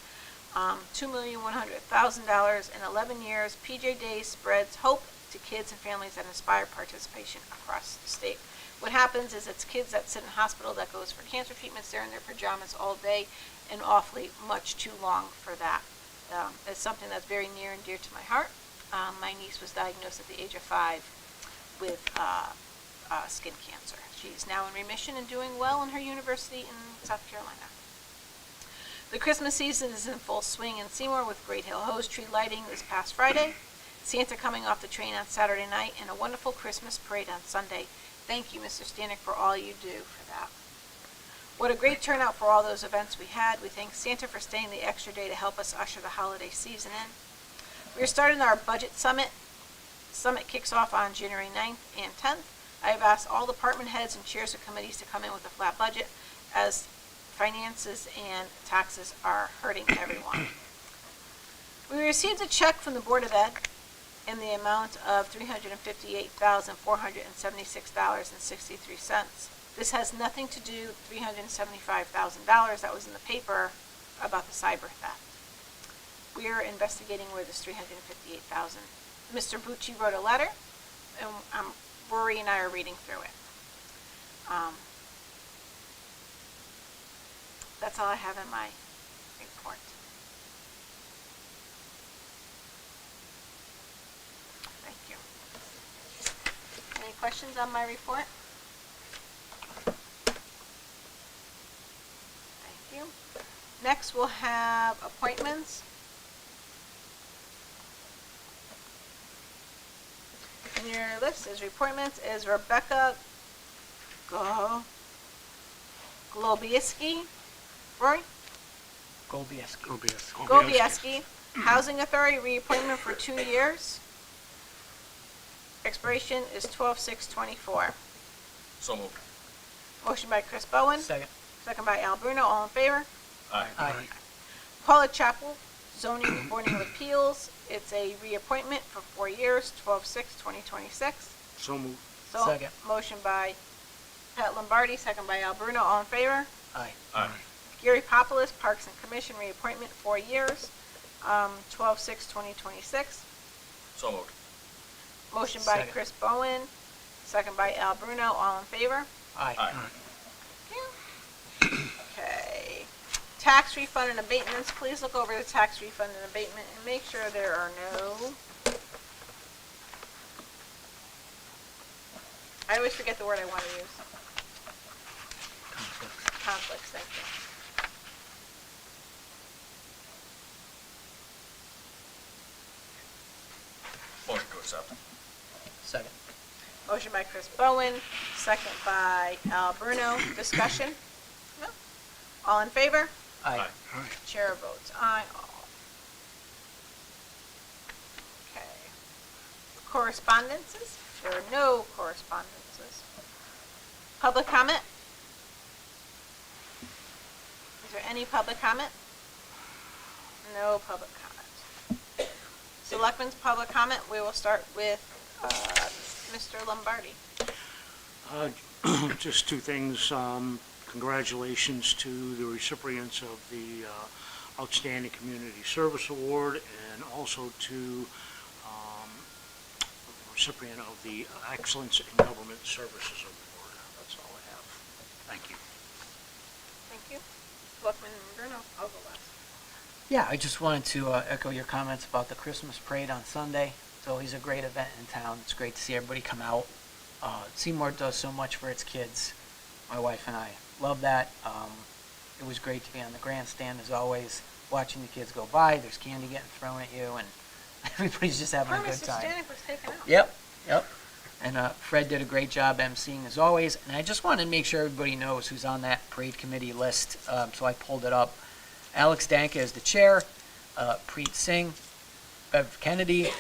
$2,100,000 in 11 years. PJ Day spreads hope to kids and families that inspire participation across the state. What happens is it's kids that sit in hospital that goes for cancer treatments. They're in their pajamas all day and awfully much too long for that. It's something that's very near and dear to my heart. My niece was diagnosed at the age of 5 with skin cancer. She's now in remission and doing well in her university in South Carolina. The Christmas season is in full swing in Seymour with Great Hill Hose tree lighting this past Friday, Santa coming off the train on Saturday night, and a wonderful Christmas parade on Sunday. Thank you, Mr. Stanek, for all you do for that. What a great turnout for all those events we had. We thank Santa for staying the extra day to help us usher the holiday season in. We are starting our budget summit. Summit kicks off on January 9th and 10th. I have asked all department heads and chairs of committees to come in with a flat budget, as finances and taxes are hurting everyone. We received a check from the Board of Ed in the amount of $358,476.63. This has nothing to do with $375,000 that was in the paper about the cyber theft. We are investigating where this $358,000. Mr. Bucci wrote a letter, and Rory and I are reading through it. That's all I have in my report. Thank you. Any questions on my report? Thank you. Next, we'll have appointments. In your list is appointments is Rebecca Globieski. Roy? Golbieski. Housing Authority reappointment for 2 years. Expiration is 12/6/24. So moved. Motion by Chris Bowen. Second. Second by Al Bruno. All in favor? Aye. Aye. Paula Chapel, Zoning Board of Appeals. It's a reappointment for 4 years, 12/6/2026. So moved. So, Second. motion by Pat Lombardi, second by Al Bruno. All in favor? Aye. Aye. Gary Populus, Parks and Commission, reappointment, 4 years, 12/6/2026. So moved. Motion by Second. Chris Bowen, second by Al Bruno. All in favor? Aye. Aye. Okay. Tax refund and abatements. Please look over the tax refund and abatement and make sure there are no. I always forget the word I want to use. Conflicts, thank you. Motion to accept. Second. Motion by Chris Bowen, second by Al Bruno. Discussion? No? All in favor? Aye. Chair votes aye. All. Okay. Correspondences? There are no correspondences. Public comment? Is there any public comment? No public comment. Selectmen's public comment, we will start with Mr. Lombardi. Just two things. Congratulations to the recipients of the Outstanding Community Service Award, and also to the recipient of the Excellence in Government Services Award. That's all I have. Thank you. Thank you. Selectman Bruno, I'll go last. Yeah, I just wanted to echo your comments about the Christmas parade on Sunday. It's always a great event in town. It's great to see everybody come out. Seymour does so much for its kids. My wife and I love that. It was great to be on the grandstand as always, watching the kids go by. There's candy getting thrown at you, and everybody's just having a good Mr. time. Stanek was taken out. Yep. And Fred did a great job emceeing as always. And I just wanted to make sure everybody knows who's on that parade committee list. So I pulled it up. Alex Danka is the chair. Preet Singh, Bev Kennedy,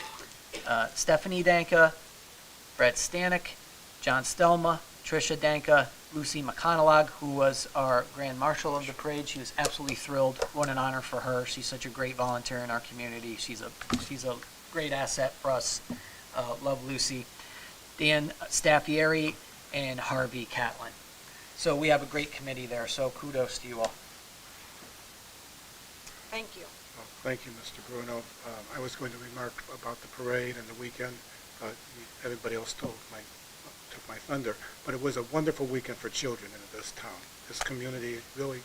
Stephanie Danka, Brett Stanek, John Stelma, Tricia Danka, Lucy McConaughey, who was our grand marshal of the parade. She was absolutely thrilled. What an honor for her. She's such a great volunteer in our community. She's a great asset for us. Love Lucy. Dan Staffieri and Harvey Catlin. So we have a great committee there. So kudos to you all. Thank you. Well, thank you, Mr. Bruno. I was going to remark about the parade and the weekend. Everybody else took my thunder, but it was a wonderful weekend for children in this town. This community really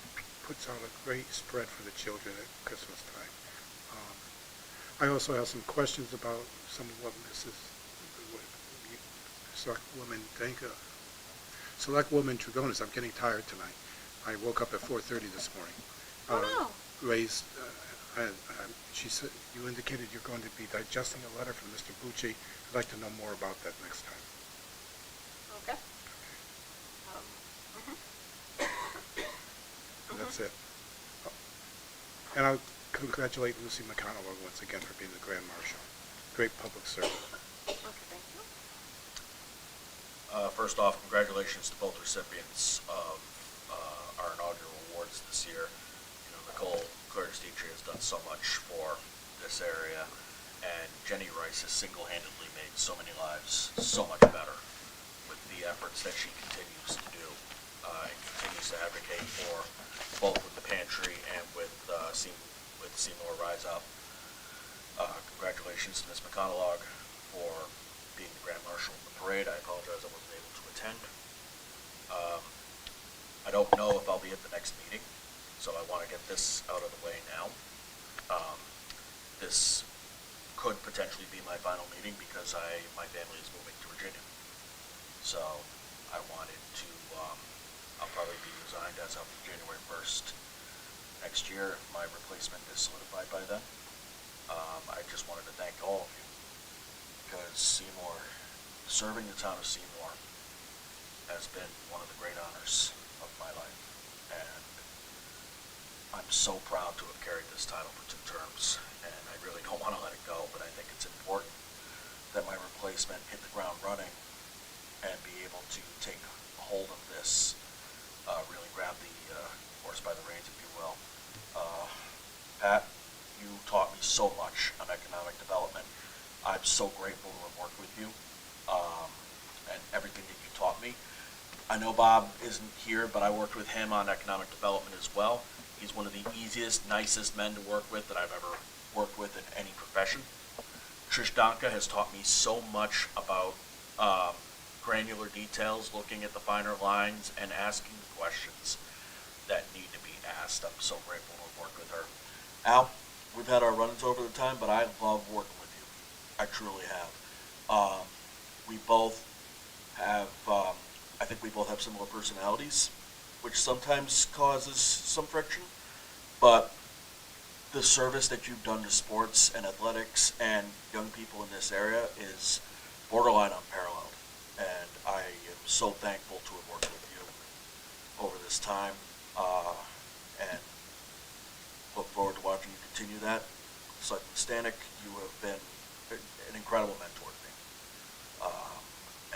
puts on a great spread for the children at Christmas time. I also have some questions about some of what Selectwoman Danka, Selectwoman Trigonis, I'm getting tired tonight. I woke up at 4:30 this morning. Oh, Raised, she said, you indicated you're going to be digesting a letter from Mr. Bucci. I'd like to know more about that next time. no. Okay. And that's it. And I'll congratulate Lucy McConaughey once again for being the Grand Marshal. Great public servant. Okay, thank you. First off, congratulations to both recipients of our inaugural awards this year. You know, Nicole Curtis-Dietrich has done so much for this area, and Jenny Rice has single-handedly made so many lives so much better with the efforts that she continues to do and continues to advocate for, both with the pantry and with Seymour Rise Up. Congratulations to Ms. McConaughey for being the Grand Marshal of the parade. I apologize I wasn't able to attend. I don't know if I'll be at the next meeting, so I want to get this out of the way now. This could potentially be my final meeting because my family is moving to Virginia. So I wanted to, I'll probably be resigned as of January 1st next year if my replacement is solidified by then. I just wanted to thank all of you because serving the town of Seymour has been one of the great honors of my life. And I'm so proud to have carried this title for 2 terms, and I really don't want to let it go, but I think it's important that my replacement hit the ground running and be able to take hold of this, really grab the horse by the reins, if you will. Pat, you taught me so much on economic development. I'm so grateful to have worked with you and everything that you taught me. I know Bob isn't here, but I worked with him on economic development as well. He's one of the easiest, nicest men to work with that I've ever worked with in any profession. Trish Danka has taught me so much about granular details, looking at the finer lines, and asking the questions that need to be asked. I'm so grateful to have worked with her. Al, we've had our runs over the time, but I love working with you. I truly have. We both have, I think we both have similar personalities, which sometimes causes some friction, but the service that you've done to sports and athletics and young people in this area is borderline unparalleled. And so thankful to have worked with you over this time, and look forward to watching you continue that. Selectman Stanek, you have been an incredible mentor to me,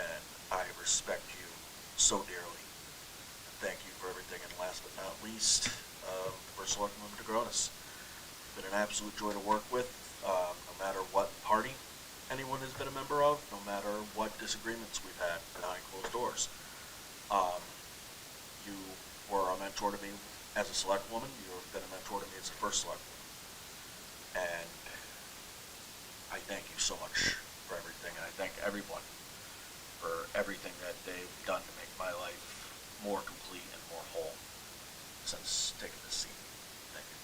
and I respect you so dearly. Thank you for everything, and last but not least, for Selectman DeGronis. Been an absolute joy to work with, no matter what party anyone has been a member of, no matter what disagreements we've had behind closed doors. You were a mentor to me as a select woman. You have been a mentor to me as a first select woman. And I thank you so much for everything, and I thank everyone for everything that they've done to make my life more complete and more whole since taking this seat. Thank you.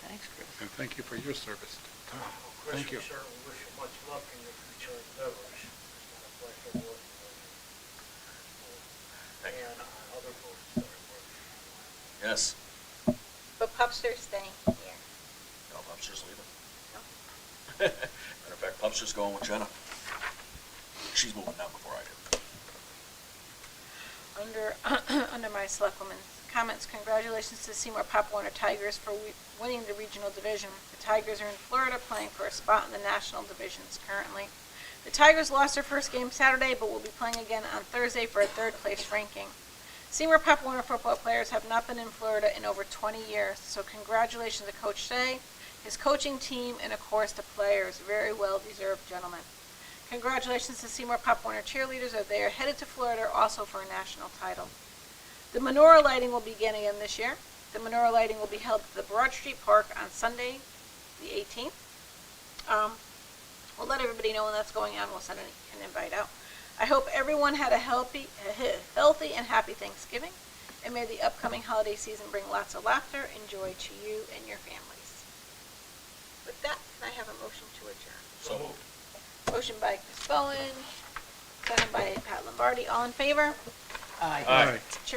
Thanks, Chris. And thank you for your service to the town. Well, Chris, Thank you. we certainly wish you much luck in your future endeavors. It's been a pleasure working with you. Thank you. And on other boards that I worked for. Yes. But Pupster's staying here. No, Pupster's leaving. No. Matter of fact, Pupster's going with Jenna. She's moving now before I do. Under my selectwoman's comments, congratulations to Seymour Pop Warner Tigers for winning the regional division. The Tigers are in Florida playing for a spot in the national divisions currently. The Tigers lost their first game Saturday, but will be playing again on Thursday for a third-place ranking. Seymour Pop Warner football players have not been in Florida in over 20 years, so congratulations to Coach Shea, his coaching team, and of course the players. Very well-deserved gentlemen. Congratulations to Seymour Pop Warner cheerleaders as they are headed to Florida also for a national title. The menorah lighting will begin again this year. The menorah lighting will be held at the Broad Street Park on Sunday, the 18th. We'll let everybody know when that's going on. We'll send an invite out. I hope everyone had a healthy and happy Thanksgiving, and may the upcoming holiday season bring lots of laughter and joy to you and your families. With that, can I have a motion to adjourn? So moved. Motion by Chris Bowen, second by Pat Lombardi. All in favor? Aye. Aye. Chair